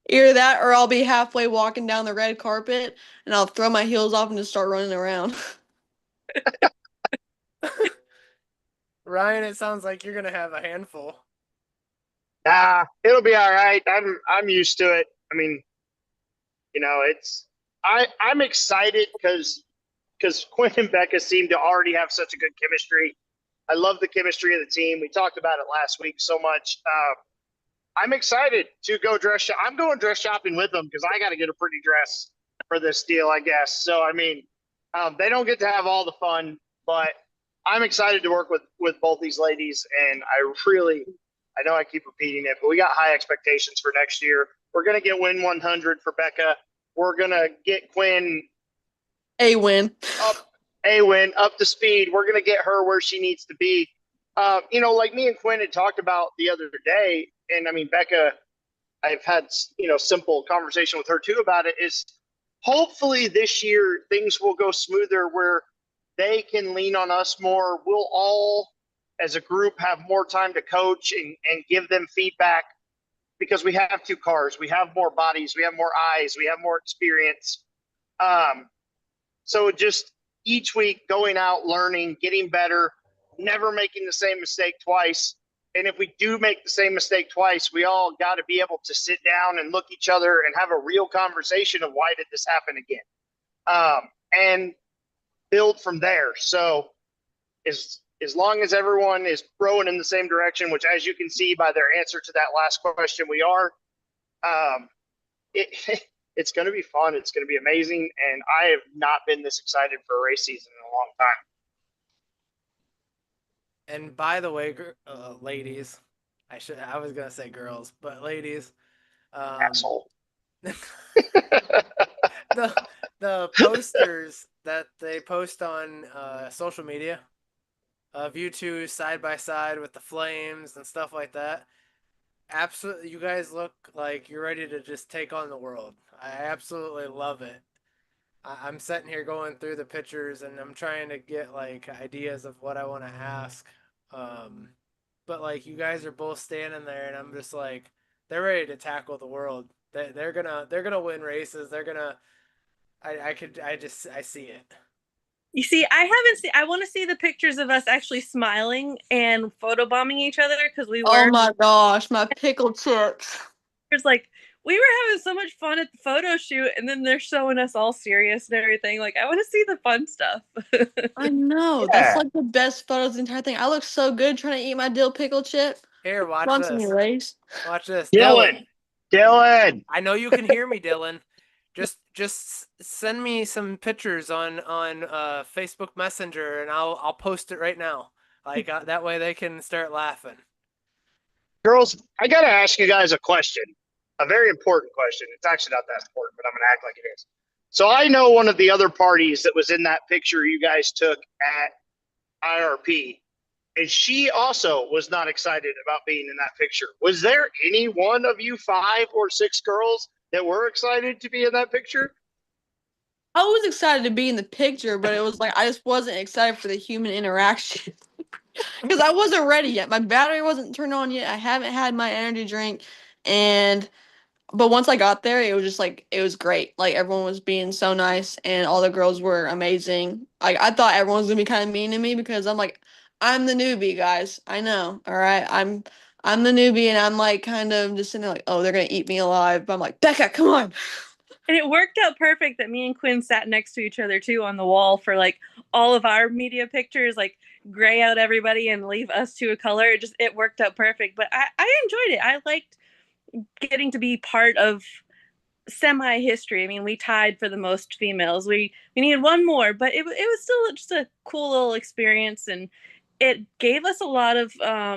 E: Either that or I'll be halfway walking down the red carpet and I'll throw my heels off and just start running around.
C: Ryan, it sounds like you're gonna have a handful.
D: it'll be all right. I'm used to it. I mean, I'm excited because Quinn and Becca seem to already have such a good chemistry. I love the chemistry of the team. We talked about it last week so much. I'm excited to go I'm going dress shopping with them because I got to get a pretty dress for this deal, I guess. So I mean, they don't get to have all the fun, but I'm excited to work with both these ladies, and I know I keep repeating it, but we got high expectations for next year. We're gonna get win 100 for Becca. We're gonna get Quinn
E: A win.
D: up to speed. We're gonna get her where she needs to be. Like me and Quinn had talked about the other day, and I mean Becca, I've had simple conversation with her too about it. Is hopefully this year things will go smoother where they can lean on us more. We'll all, as a group, have more time to coach and give them feedback because we have two cars, we have more bodies, we have more eyes, we have more experience. So just each week going out, learning, getting better, never making the same mistake twice. And if we do make the same mistake twice, we all got to be able to sit down and look each other and have a real conversation of why did this happen again, and build from there. So as long as everyone is rowing in the same direction, which as you can see by their answer to that last question, we are, it's going to be fun. It's going to be amazing. And I have not been this excited for a race season in a long time.
C: And by the way, ladies, I was gonna say girls, but ladies,
D: Asshole.
C: the the posters that they post on social media of you two side by side with the flames and stuff like that. Absolutely, you guys look like you're ready to just take on the world. I absolutely love it. I'm sitting here going through the pictures and I'm trying to get like ideas of what I want to ask. Um, but like you guys are both standing there and I'm just like they're ready to tackle the world. They're gonna win races. They're gonna I see it.
F: You see, I haven't seen. I want to see the pictures of us actually smiling and photobombing each other because we
E: Oh
F: were.
E: my gosh, my pickle chips.
F: It's like we were having so much fun at the photo shoot, and then they're showing us all serious and everything. Like, I want to see the fun stuff.
E: I know. That's
D: Yeah.
E: like the best photos of the entire thing. I look so good trying to eat my dill pickle chip.
C: Here, watch
E: Once in
C: this.
E: your race.
C: Watch this,
D: Dylan.
C: I know you can hear me, Dylan. Just send me some pictures on Facebook Messenger, and I'll post it right now. Like that way they can start laughing.
D: Girls, I got to ask you guys a question, a very important question. It's actually not that important, but I'm going to act like it is. So I know one of the other parties that was in that picture you guys took at IRP, and she also was not excited about being in that picture. Was there any one of you 5 or 6 girls that were excited to be in that picture?
E: I was excited to be in the picture, but it was like I just wasn't excited for the human interaction. Because I wasn't ready yet. My battery wasn't turned on yet. I haven't had my energy drink. But once I got there, it was just like it was great. Like everyone was being so nice and all the girls were amazing. Like I thought everyone was gonna be kind of mean to me because I'm like, I'm the newbie, guys. I know. All right. I'm the newbie and I'm like kind of just sitting there like, oh, they're gonna eat me alive. But I'm like, Becca, come on.
F: And it worked out perfect that me and Quinn sat next to each other too on the wall for like all of our media pictures, like gray out everybody and leave us to a color. It worked out perfect. But I enjoyed it. I liked getting to be part of semi history. I mean, we tied for the most females. We needed one more, but it was still just a cool little experience, and it gave us a lot of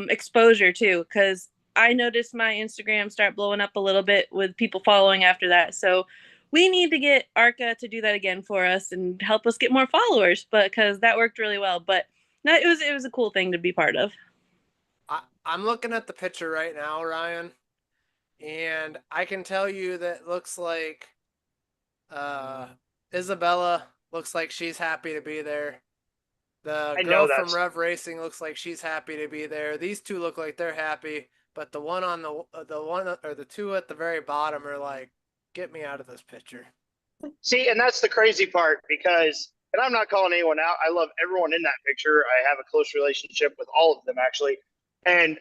F: exposure too. Because I noticed my Instagram start blowing up a little bit with people following after that. So we need to get Arca to do that again for us and help us get more followers, but because that worked really well. But no, it was a cool thing to be part of.
C: I'm looking at the picture right now, Ryan, and I can tell you that looks like Isabella looks like she's happy to be there. The
D: I
C: girl
D: know
C: from
D: that's
C: Rev Racing looks like she's happy to be there. These two look like they're happy, but the one on the one or the two at the very bottom are like, get me out of this picture.
D: see, and that's the crazy part because, and I'm not calling anyone out. I love everyone in that picture. I have a close relationship with all of them actually, and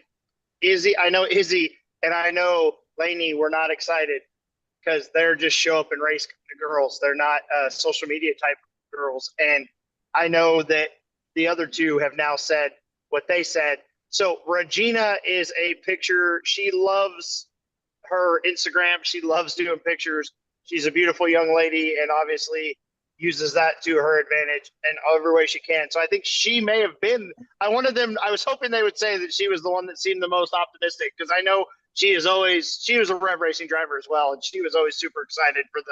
D: I know Izzy, and I know Lainey were not excited because they're just show up and race girls. They're not social media type girls. And I know that the other two have now said what they said. So Regina is a picture. She loves her Instagram. She loves doing pictures. She's a beautiful young lady and obviously uses that to her advantage in every way she can. So I think she may have been. I was hoping they would say that she was the one that seemed the most optimistic because I know she was a Rev Racing driver as well, and she was always super excited for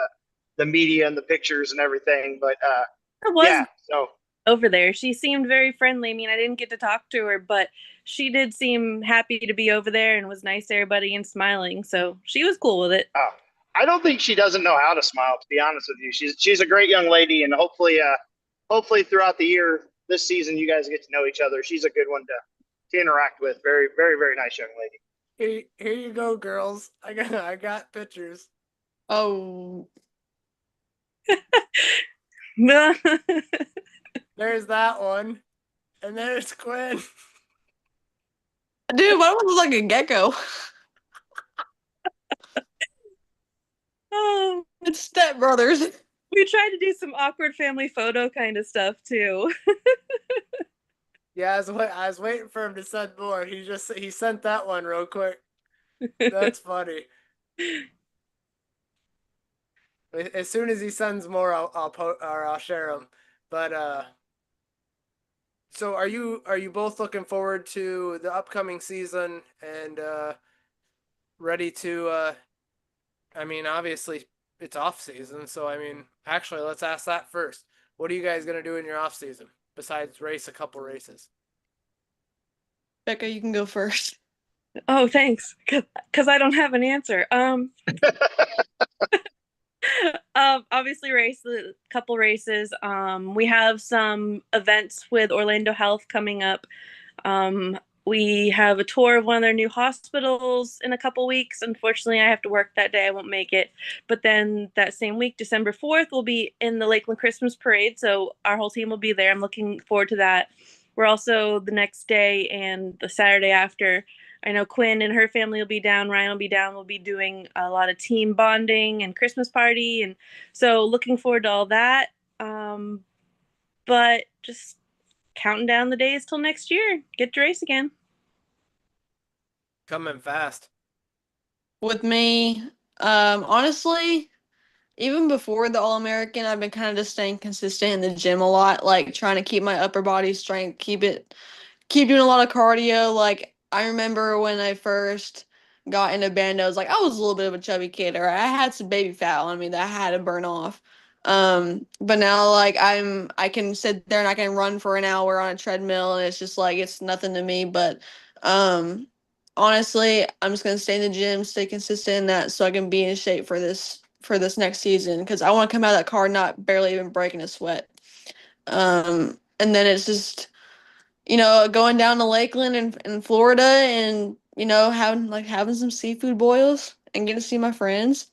D: the media and the pictures and everything. But
F: It was
D: yeah, so
F: over there. She seemed very friendly. I mean, I didn't get to talk to her, but she did seem happy to be over there and was nice to everybody and smiling. So she was cool with it.
D: I don't think she doesn't know how to smile. To be honest with you, she's a great young lady, and hopefully throughout the year this season you guys get to know each other. She's a good one to interact with. Very very very nice young lady.
C: Here you go, girls. I got pictures.
E: Oh,
C: There's that one, and there's Quinn.
E: dude, why do I look like a gecko?
F: Oh,
E: It's Step Brothers.
F: we tried to do some awkward family photo kind of stuff too.
C: Yeah, I was waiting for him to send more. He sent that one real quick. That's funny. As soon as he sends more, I'll share them. But so are you both looking forward to the upcoming season and ready to? I mean, obviously it's off season, so I mean, actually, let's ask that first. What are you guys gonna do in your off season besides race a couple races?
E: Becca, you can go first.
F: Oh, thanks. Because I don't have an answer. Obviously race a couple races. We have some events with Orlando Health coming up. We have a tour of one of their new hospitals in a couple weeks. Unfortunately, I have to work that day. I won't make it. But then that same week, December 4th, we'll be in the Lakeland Christmas Parade. So our whole team will be there. I'm looking forward to that. We're also the next day and the Saturday after. I know Quinn and her family will be down. Ryan will be down. We'll be doing a lot of team bonding and Christmas party. And so looking forward to all that. But just counting down the days till next year. Get to race again.
C: Coming fast.
E: With me, honestly, even before the All-American, I've been kind of just staying consistent in the gym a lot, like trying to keep my upper body strength, keep doing a lot of cardio. Like I remember when I first got into bandos, like I was a little bit of a chubby kid, or I had some baby fat on me that I had to burn off. But now like I can sit there and I can run for an hour on a treadmill, and it's just like it's nothing to me. But honestly, I'm just gonna stay in the gym, stay consistent in that, so I can be in shape for this next season because I want to come out of that car not barely even breaking a sweat. And then it's just going down to Lakeland in Florida and having some seafood boils and getting to see my friends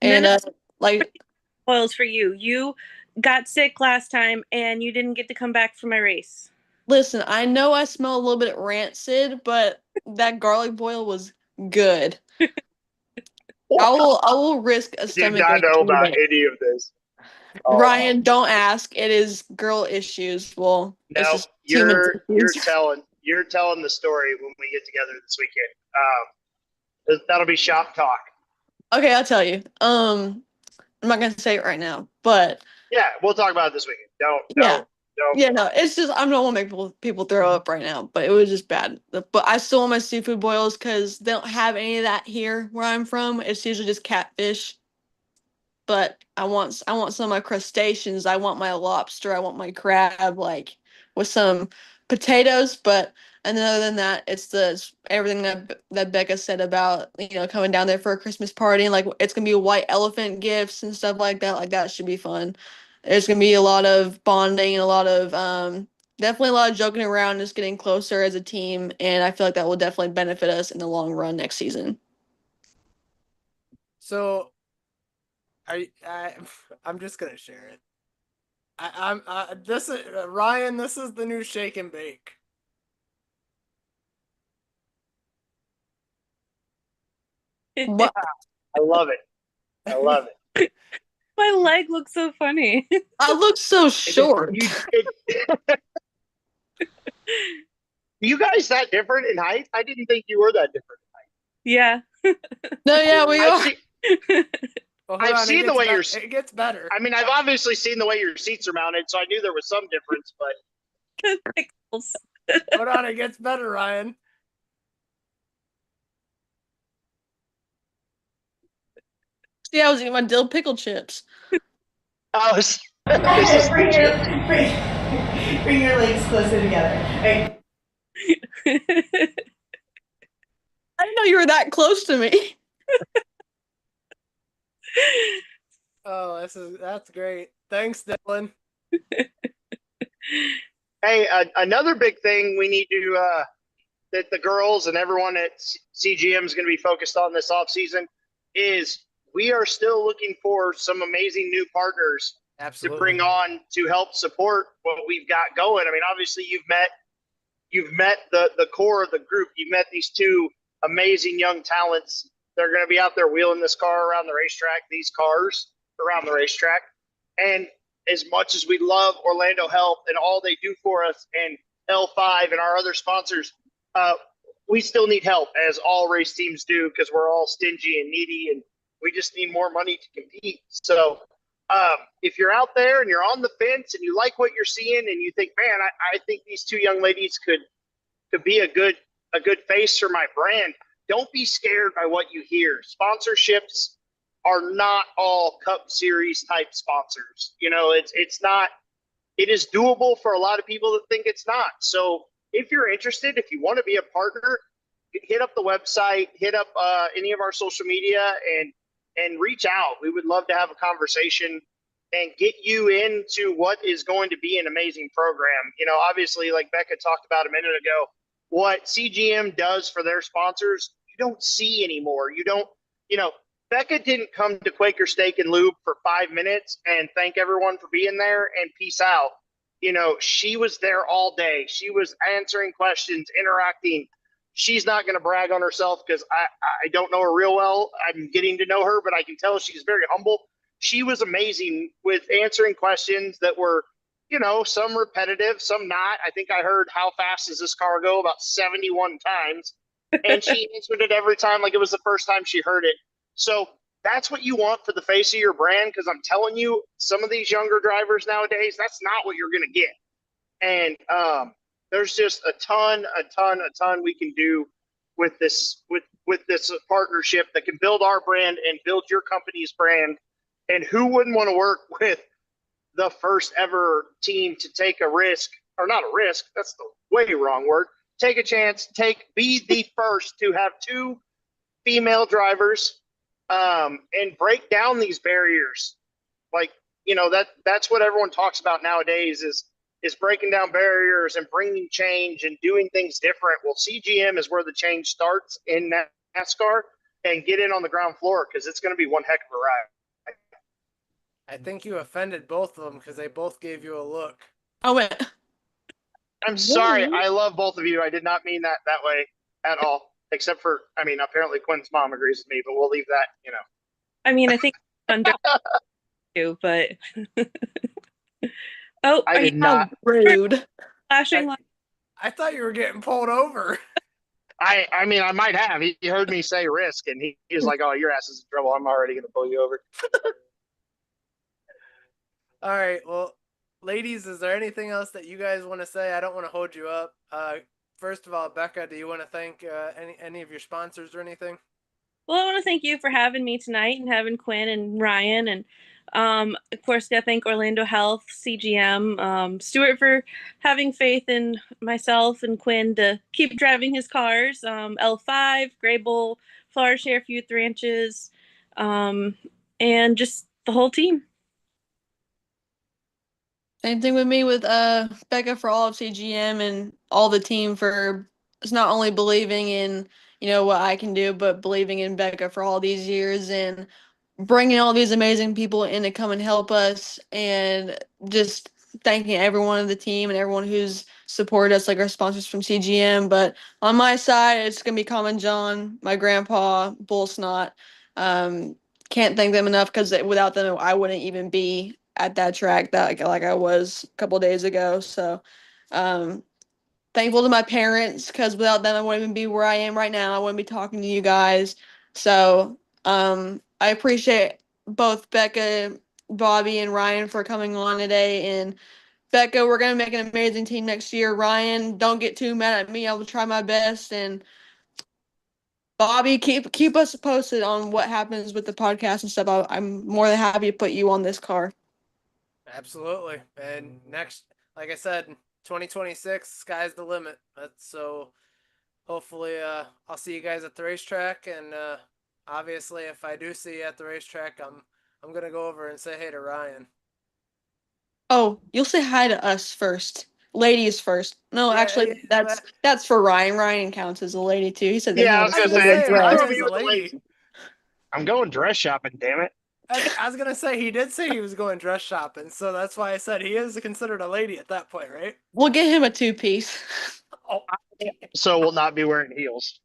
E: and
F: Minnesota
E: like
F: spoils for you. You got sick last time and you didn't get to come back for my race.
E: listen, I know I smell a little bit rancid, but that garlic boil was good. I will risk a
D: Did
E: stomach
D: not
E: ache
D: know
E: any
D: about
E: day.
D: any of this. Oh,
E: Ryan, don't ask. It is girl issues. Well, it's
D: no,
E: just human
D: you're
E: issues.
D: telling the story when we get together this weekend. That'll be shop talk.
E: Okay, I'll tell you. I'm not gonna say it right now, but
D: Yeah, we'll talk about it this weekend.
E: yeah.
D: Don't.
E: Yeah, no, it's just I don't want to make people throw up right now, but it was just bad. But I still want my seafood boils because they don't have any of that here where I'm from. It's usually just catfish. But I want some of my crustaceans. I want my lobster. I want my crab, like with some potatoes. But and then other than that, it's everything that Becca said about coming down there for a Christmas party and like it's gonna be white elephant gifts and stuff like that. Like that should be fun. There's gonna be a lot of bonding and a lot of definitely a lot of joking around, just getting closer as a team, and I feel like that will definitely benefit us in the long run next season.
C: So, I'm just gonna share it. This is Ryan. This is the new shake and bake.
E: What?
D: I love it. I love it.
F: My leg looks so funny.
E: I look so short.
D: You guys that different in height? I didn't think you were that different.
F: Yeah.
E: No, yeah, we are.
C: Well,
D: I've
C: on,
D: seen the way
C: it gets better.
D: I mean, I've obviously seen the way your seats are mounted, so I knew there was some difference, but
F: Pickles.
C: Hold on, it gets better, Ryan.
E: See, I was eating my dill pickle chips.
D: oh, this is
G: bring your legs closer together. Right.
E: I didn't know you were that close to me.
C: Oh, that's great. Thanks, Dylan.
D: Hey, another big thing we need to that the girls and everyone at CGM is going to be focused on this offseason is we are still looking for some amazing new partners
C: Absolutely.
D: to bring on to help support what we've got going. I mean, obviously you've met the core of the group. You've met these two amazing young talents. They're going to be out there wheeling this car around the racetrack, these cars around the racetrack. And as much as we love Orlando Health and all they do for us and L5 and our other sponsors, we still need help, as all race teams do, because we're all stingy and needy and we just need more money to compete. So if you're out there and you're on the fence and you like what you're seeing and you think, man, I think these two young ladies could be a good face for my brand, don't be scared by what you hear. Sponsorships are not all Cup Series type sponsors. You know, it's not. It is doable for a lot of people that think it's not. So if you're interested, if you want to be a partner, hit up the website, hit up any of our social media, and reach out. We would love to have a conversation and get you into what is going to be an amazing program. You know, obviously, like Becca talked about a minute ago, what CGM does for their sponsors, you don't see anymore. You don't, you know, Becca didn't come to Quaker Steak and Lube for 5 minutes and thank everyone for being there and peace out. You know, she was there all day. She was answering questions, interacting. She's not going to brag on herself because I don't know her real well. I'm getting to know her, but I can tell she's very humble. She was amazing with answering questions that were, you know, some repetitive, some not. I think I heard how fast does this car go about 71 times. And she answered it every time like it was the first time she heard it. So that's what you want for the face of your brand, because I'm telling you, some of these younger drivers nowadays, that's not what you're going to get. And there's just a ton we can do with this partnership that can build our brand and build your company's brand. And who wouldn't want to work with the first ever team to take a risk, or not a risk, that's the way wrong word, take a chance, be the first to have two female drivers and break down these barriers. Like, you know, that's what everyone talks about nowadays is breaking down barriers and bringing change and doing things different. Well, CGM is where the change starts in NASCAR, and get in on the ground floor because it's going to be one heck of a ride.
C: I think you offended both of them because they both gave you a look.
E: I went.
D: I'm sorry. I love both of you. I did not mean that way at all. Except for, I mean, apparently Quinn's mom agrees with me, but we'll leave that, you know.
F: I mean, I think under you, but oh,
D: I did not.
E: Rude.
F: flashing light.
C: I thought you were getting pulled over.
D: I mean, I might have. He heard me say risk, and he was like, "Oh, your ass is in trouble. I'm already going to pull you over."
C: All right. Well, ladies, is there anything else that you guys want to say? I don't want to hold you up. First of all, Becca, do you want to thank any of your sponsors or anything?
F: Well, I want to thank you for having me tonight and having Quinn and Ryan. And of course, got to thank Orlando Health, CGM, Stuart for having faith in myself and Quinn to keep driving his cars, L5, Grable, Flower Share, Youth Ranches, and just the whole team.
E: Same thing with me with Becca for all of CGM and all the team for it's not only believing in what I can do, but believing in Becca for all these years and bringing all these amazing people in to come and help us and just thanking everyone on the team and everyone who's supported us, like our sponsors from CGM. But on my side, it's gonna be Common John, my grandpa, Bull Snot. Um, can't thank them enough because without them, I wouldn't even be at that track that like I was a couple days ago. So um, thankful to my parents because without them, I wouldn't even be where I am right now. I wouldn't be talking to you guys. So I appreciate both Becca, Bobby, and Ryan for coming on today. And Becca, we're gonna make an amazing team next year. Ryan, don't get too mad at me. I will try my best. And Bobby, keep us posted on what happens with the podcast and stuff. I'm more than happy to put you on this car.
C: Absolutely. And next, like I said, 2026, sky's the limit. So hopefully I'll see you guys at the racetrack. And obviously, if I do see you at the racetrack, I'm gonna go over and say hey to Ryan.
E: Oh, you'll say hi to us first. Ladies first. No,
C: Yeah,
E: actually,
C: yeah,
E: that's for Ryan. Ryan counts as a lady too. He said that
D: Yeah,
E: he
D: I
E: wants
D: was
E: to
D: gonna
E: go
D: say
E: get
C: Ryan's
E: dressed.
D: me
C: a
D: with the
C: lady.
D: ladies. I'm going dress shopping. Damn it!
C: I was gonna say he did say he was going dress shopping, so that's why I said he is considered a lady at that point, right?
E: We'll get him a 2-piece.
C: Oh,
D: So we'll not be wearing heels.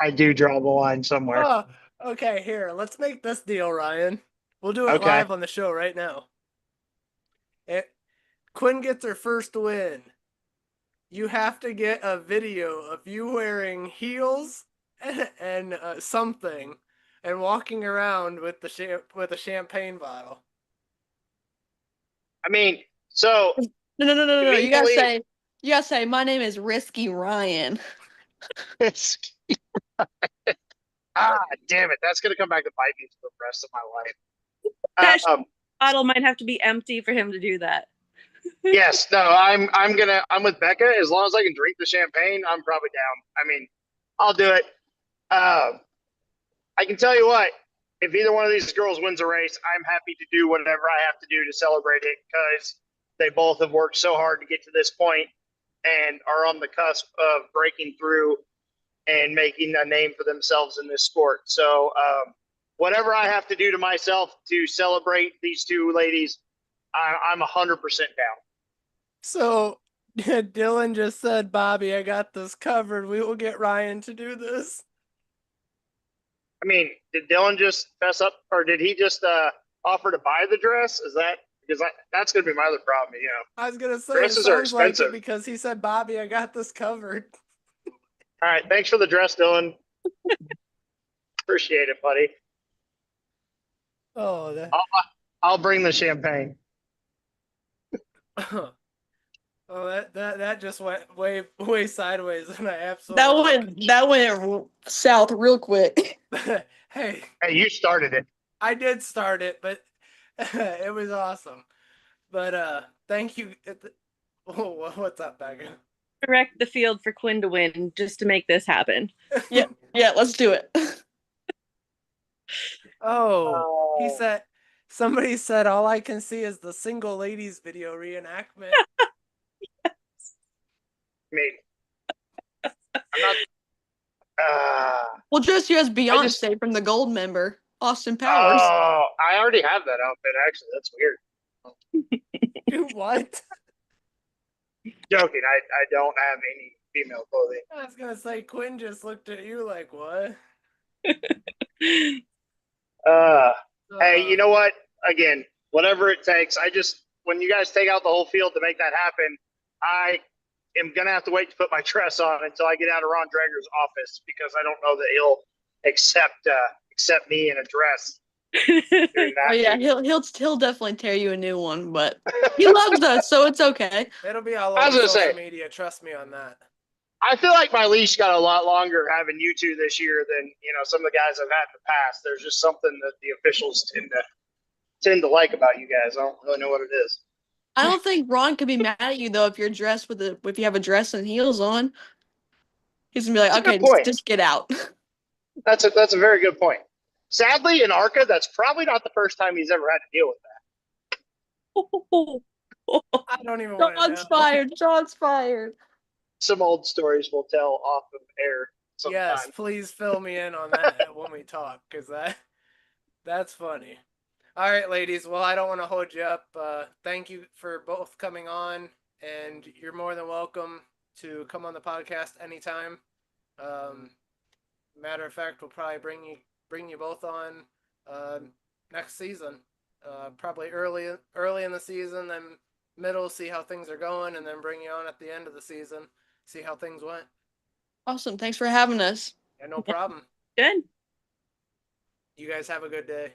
D: I do draw the line somewhere.
C: oh, okay. Here, let's make this deal, Ryan. We'll do it
D: Okay.
C: live on the show right now. Quinn gets her first win. You have to get a video of you wearing heels and something, and walking around with a champagne bottle.
D: I mean, so
E: No. You gotta
D: Immediately-
E: say, my name is Risky Ryan.
D: it's damn it, that's gonna come back to bite me for the rest of my life.
F: Bottle might have to be empty for him to do that.
D: Yes, no, I'm with Becca. As long as I can drink the champagne, I'm probably down. I mean, I'll do it. I can tell you what, if either one of these girls wins a race, I'm happy to do whatever I have to do to celebrate it because they both have worked so hard to get to this point and are on the cusp of breaking through and making a name for themselves in this sport. So whatever I have to do to myself to celebrate these two ladies, I'm 100% down.
C: So Dylan just said, Bobby, I got this covered. We will get Ryan to do this.
D: I mean, did Dylan just fess up, or did he just offer to buy the dress? Is that because that's going to be my other problem? You know,
C: I was gonna say
D: Dresses
C: it
D: are
C: sounds like it
D: expensive.
C: because he said, Bobby, I got this covered.
D: All right, thanks for the dress, Dylan. Appreciate it, buddy.
C: Oh, that.
D: I'll bring the champagne.
C: Oh, that just went way sideways, and I absolutely
E: That went south real quick.
C: Hey,
D: you started it.
C: I did start it, but it was awesome. But thank you. Oh, what's up, Becca?
F: Direct the field for Quinn to win just to make this happen.
E: Yeah, let's do it.
C: Oh, he said. Somebody said all I can see is the single ladies video reenactment.
D: I mean, I'm not.
E: We'll dress you as Beyonce
D: just-
E: from the Gold member, Austin Powers.
D: Oh, I already have that outfit. Actually, that's weird.
C: What?
D: Joking. I don't have any female clothing.
C: I was gonna say Quinn just looked at you like what?
D: Hey, you know what? Again, whatever it takes. When you guys take out the whole field to make that happen, I am gonna have to wait to put my dress on until I get out of Ron Drager's office because I don't know that he'll accept me in a dress. Doing that.
E: Oh yeah, he'll definitely tear you a new one, but he loves us, so it's okay.
C: It'll be all
D: I was
C: over
D: gonna
C: social
D: say-
C: media. Trust me on that.
D: I feel like my leash got a lot longer having you two this year than some of the guys I've had in the past. There's just something that the officials tend to like about you guys. I don't really know what it is.
E: I don't think Ron could be mad at you though if you're dressed if you have a dress and heels on. He's gonna be like,
D: That's a
E: okay,
D: good point.
E: just get out.
D: That's a very good point. Sadly, in ARCA, that's probably not the first time he's ever had to deal with that.
C: I don't even want to know.
E: Shots fired. Shots fired.
D: Some old stories we'll tell off of air sometime.
C: Yes, please fill me in on that when we talk, because that's funny. All right, ladies. Well, I don't want to hold you up. Thank you for both coming on, and you're more than welcome to come on the podcast anytime. Matter of fact, we'll probably bring you both on next season. Probably early in the season, then middle, see how things are going, and then bring you on at the end of the season, see how things went.
E: Awesome. Thanks for having us.
C: Yeah, no problem.
F: Good.
C: You guys have a good day.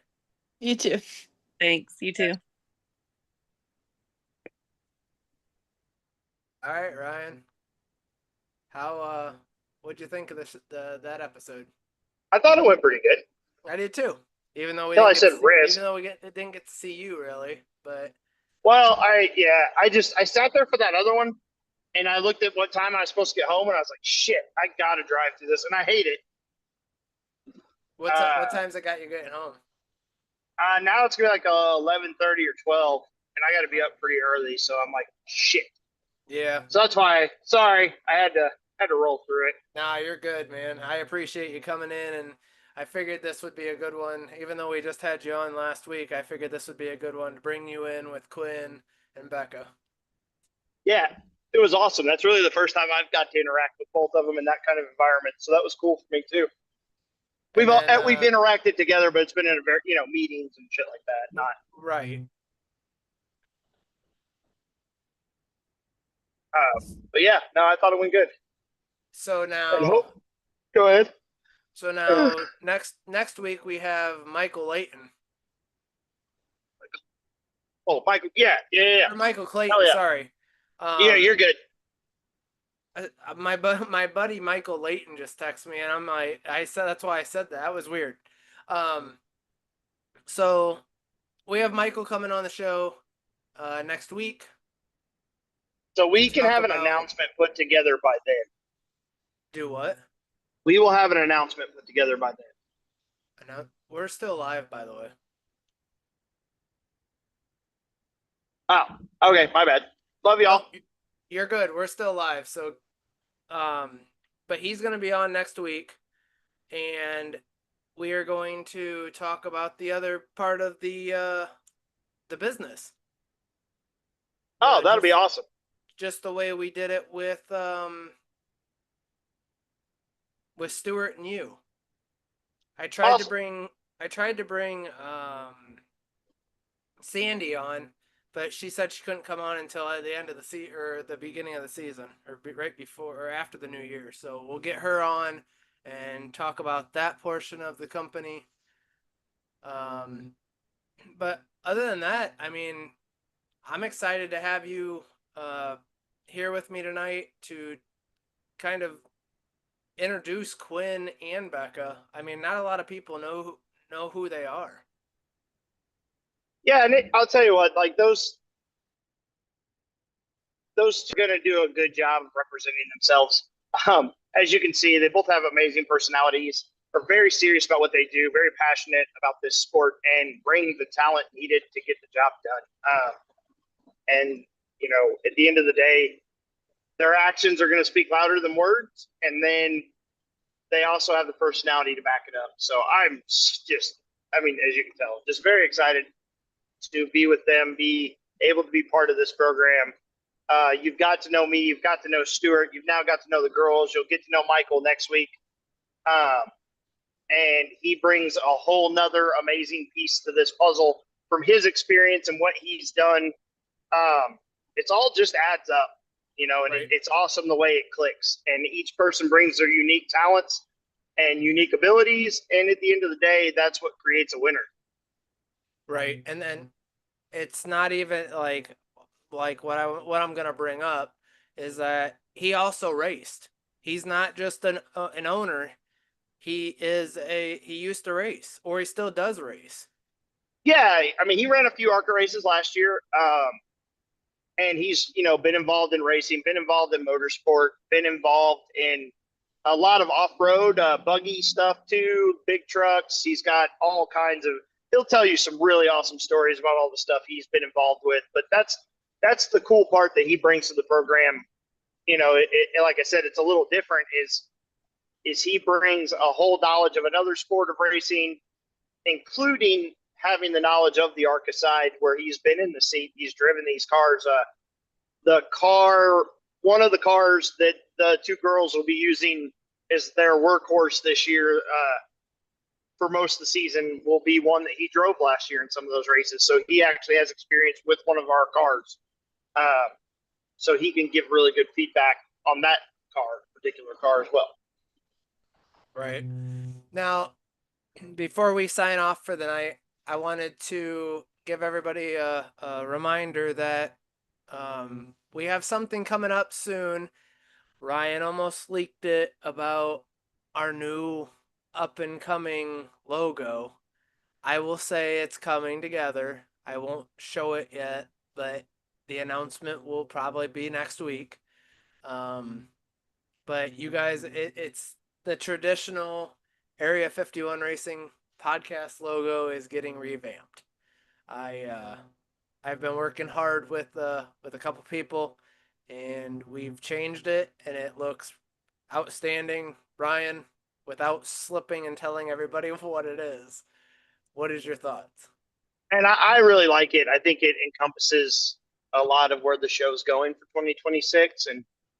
E: You too.
F: Thanks. You too.
C: All right, Ryan. How what'd you think of that episode?
D: I thought it went pretty good.
C: I did too. Even though we
D: Until I
C: didn't get
D: said
C: to see,
D: risk.
C: even though we didn't get to see you really, but
D: Well, I sat there for that other one, and I looked at what time I was supposed to get home, and I was like, shit, I gotta drive through this, and I hate it.
C: what time's it got you getting home?
D: Now it's gonna be like 11:30 or 12, and I got to be up pretty early, so I'm like, shit.
C: Yeah.
D: So that's why. Sorry, I had to roll through it.
C: Nah, you're good, man. I appreciate you coming in, and I figured this would be a good one. Even though we just had you on last week, I figured this would be a good one to bring you in with Quinn and Becca.
D: Yeah, it was awesome. That's really the first time I've got to interact with both of them in that kind of environment, so that was cool for me too. We've interacted together, but it's been in a very meetings and shit like that. Not
C: right.
D: But yeah, no, I thought it went good.
C: So now,
D: Go ahead.
C: So now next week we have Michael Layton.
D: Oh, Michael. Yeah.
C: Or Michael Clayton.
D: Yeah.
C: Sorry.
D: Yeah, you're good.
C: My buddy Michael Layton just texted me, and I'm like, that's why I said that. That was weird. So we have Michael coming on the show next week.
D: So we can have an announcement put together by then.
C: Do what?
D: We will have an announcement put together by then.
C: We're still live, by the way.
D: Oh, okay. My bad. Love y'all.
C: You're good. We're still live. So, but he's going to be on next week, and we are going to talk about the other part of the business.
D: Oh, that'll be awesome.
C: Just the way we did it with Stuart and you. I tried to bring Sandy on, but she said she couldn't come on until at the end of the or the beginning of the season, or right before or after the new year. So we'll get her on and talk about that portion of the company. But other than that, I mean, I'm excited to have you here with me tonight to kind of introduce Quinn and Becca. I mean, not a lot of people know who they are.
D: Yeah, and I'll tell you what, like those two are going to do a good job of representing themselves. As you can see, they both have amazing personalities, are very serious about what they do, very passionate about this sport, and bring the talent needed to get the job done. And, at the end of the day, their actions are going to speak louder than words, and then they also have the personality to back it up. So I'm as you can tell, just very excited to be with them, be able to be part of this program. You've got to know me. You've got to know Stuart. You've now got to know the girls. You'll get to know Michael next week. And he brings a whole nother amazing piece to this puzzle from his experience and what he's done. It's all just adds up, and
C: right.
D: It's awesome the way it clicks. And each person brings their unique talents and unique abilities. And at the end of the day, that's what creates a winner.
C: Right. And then it's not even like what I'm going to bring up is that he also raced. He's not just an owner. He used to race, or he still does race. Yeah.
D: I mean, he ran a few ARCA races last year. And he's, been involved in racing, been involved in motorsport, been involved in a lot of off-road buggy stuff too, big trucks. He's got all kinds of, he'll tell you some really awesome stories about all the stuff he's been involved with. But that's that's the cool part that he brings to the program. You know, like I said, it's a little different. Is he brings a whole knowledge of another sport of racing, including having the knowledge of the ARCA side, where he's been in the seat, he's driven these cars. One of the cars that the two girls will be using as their workhorse this year for most of the season will be one that he drove last year in some of those races. So he actually has experience with one of our cars. So he can give really good feedback on that particular car as well.
C: Right. Now, before we sign off for the night, I wanted to give everybody a reminder that we have something coming up soon. Ryan almost leaked it about our new up and coming logo. I will say it's coming together. I won't show it yet, but the announcement will probably be next week. But you guys, it's the traditional Area 51 Racing podcast logo is getting revamped. I've been working hard with a couple people, and we've changed it, and it looks outstanding. Ryan, without slipping and telling everybody what it is, what is your thoughts?
D: And I really like it. I think it encompasses a lot of where the show's going for 2026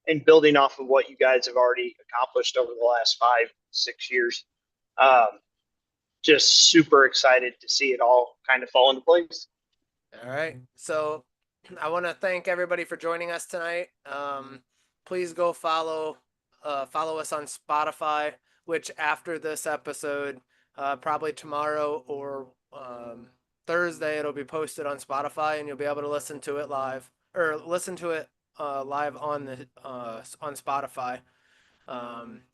D: and building off of what you guys have already accomplished over the last 5-6 years. Just super excited to see it all kind of fall into place.
C: All right. So I want to thank everybody for joining us tonight. Please go follow us on Spotify, which after this episode, probably tomorrow or Thursday, it'll be posted on Spotify, and you'll be able to listen to it live on the on Spotify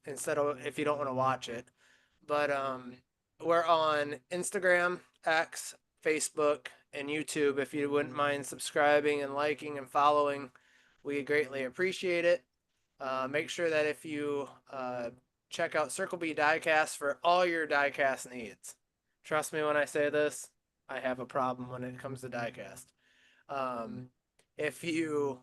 C: instead of if you don't want to watch it. But we're on Instagram, X, Facebook, and YouTube. If you wouldn't mind subscribing and liking and following, we greatly appreciate it. Make sure that if you check out Circle B Diecast for all your diecast needs. Trust me when I say this, I have a problem when it comes to diecast. If you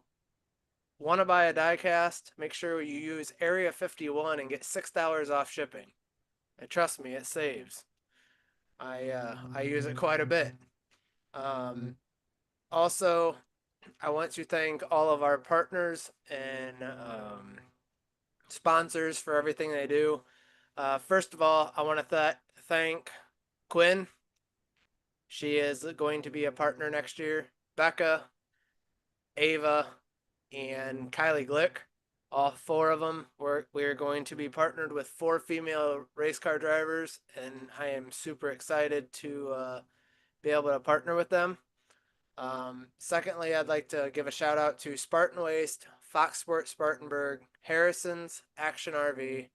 C: want to buy a diecast, make sure you use Area 51 and get $6 off shipping. And trust me, it saves. I use it quite a bit. Also, I want to thank all of our partners and sponsors for everything they do. First of all, I want to thank Quinn. She is going to be a partner next year. Becca, Ava, and Kylie Glick. All four of them, we're going to be partnered with 4 female race car drivers, and I am super excited to be able to partner with them. Secondly, I'd like to give a shout out to Spartan Waste, Fox Sports Spartanburg, Harrison's Action RV,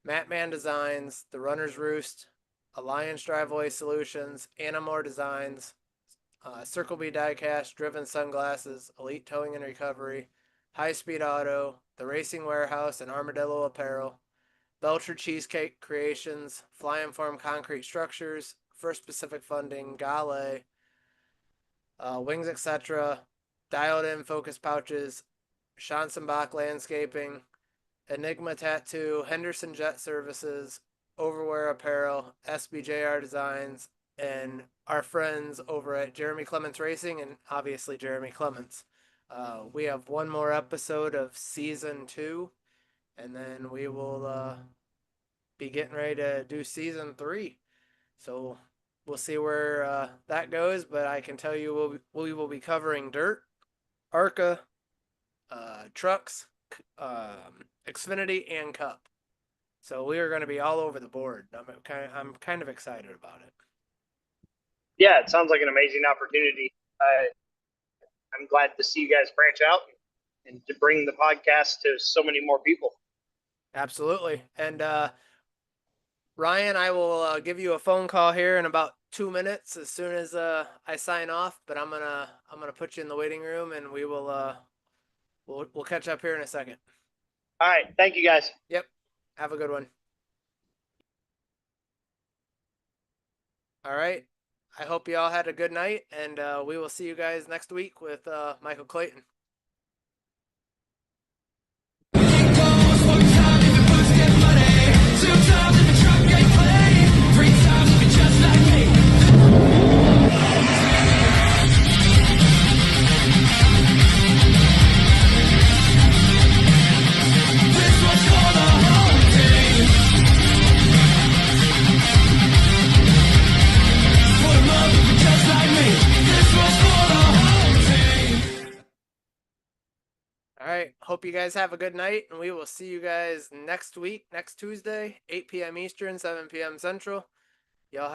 C: Matman Designs, The Runner's Roost, Alliance Driveway Solutions, Anamore Designs, Circle B Diecast, Driven Sunglasses, Elite Towing and Recovery, High Speed Auto, The Racing Warehouse, and Armadillo Apparel, Belcher Cheesecake Creations, Fly Inform Concrete Structures, First Pacific Funding, Gale, Wings Etc., Dialed In Focus Pouches, Schanzenbach Landscaping, Enigma Tattoo, Henderson Jet Services, Overwear Apparel, SBJR Designs, and our friends over at Jeremy Clements Racing, and obviously Jeremy Clements. We have one more episode of season 2, and then we will be getting ready to do season 3. So we'll see where that goes, but I can tell you we will be covering dirt, ARCA, trucks, Xfinity, and Cup. So we are going to be all over the board. I'm kind of excited about it.
D: Yeah, it sounds like an amazing opportunity. I'm glad to see you guys branch out and to bring the podcast to so many more people.
C: Absolutely. And Ryan, I will give you a phone call here in about 2 minutes as soon as I sign off. But I'm gonna put you in the waiting room, and we will we'll catch up here in a second.
D: All right, thank you guys.
C: Yep. Have a good one. All right. I hope you all had a good night, and we will see you guys next week with Michael Clayton. All right. Hope you guys have a good night, and we will see you guys next week, next Tuesday, 8 p.m. Eastern, 7 p.m. Central. Y'all have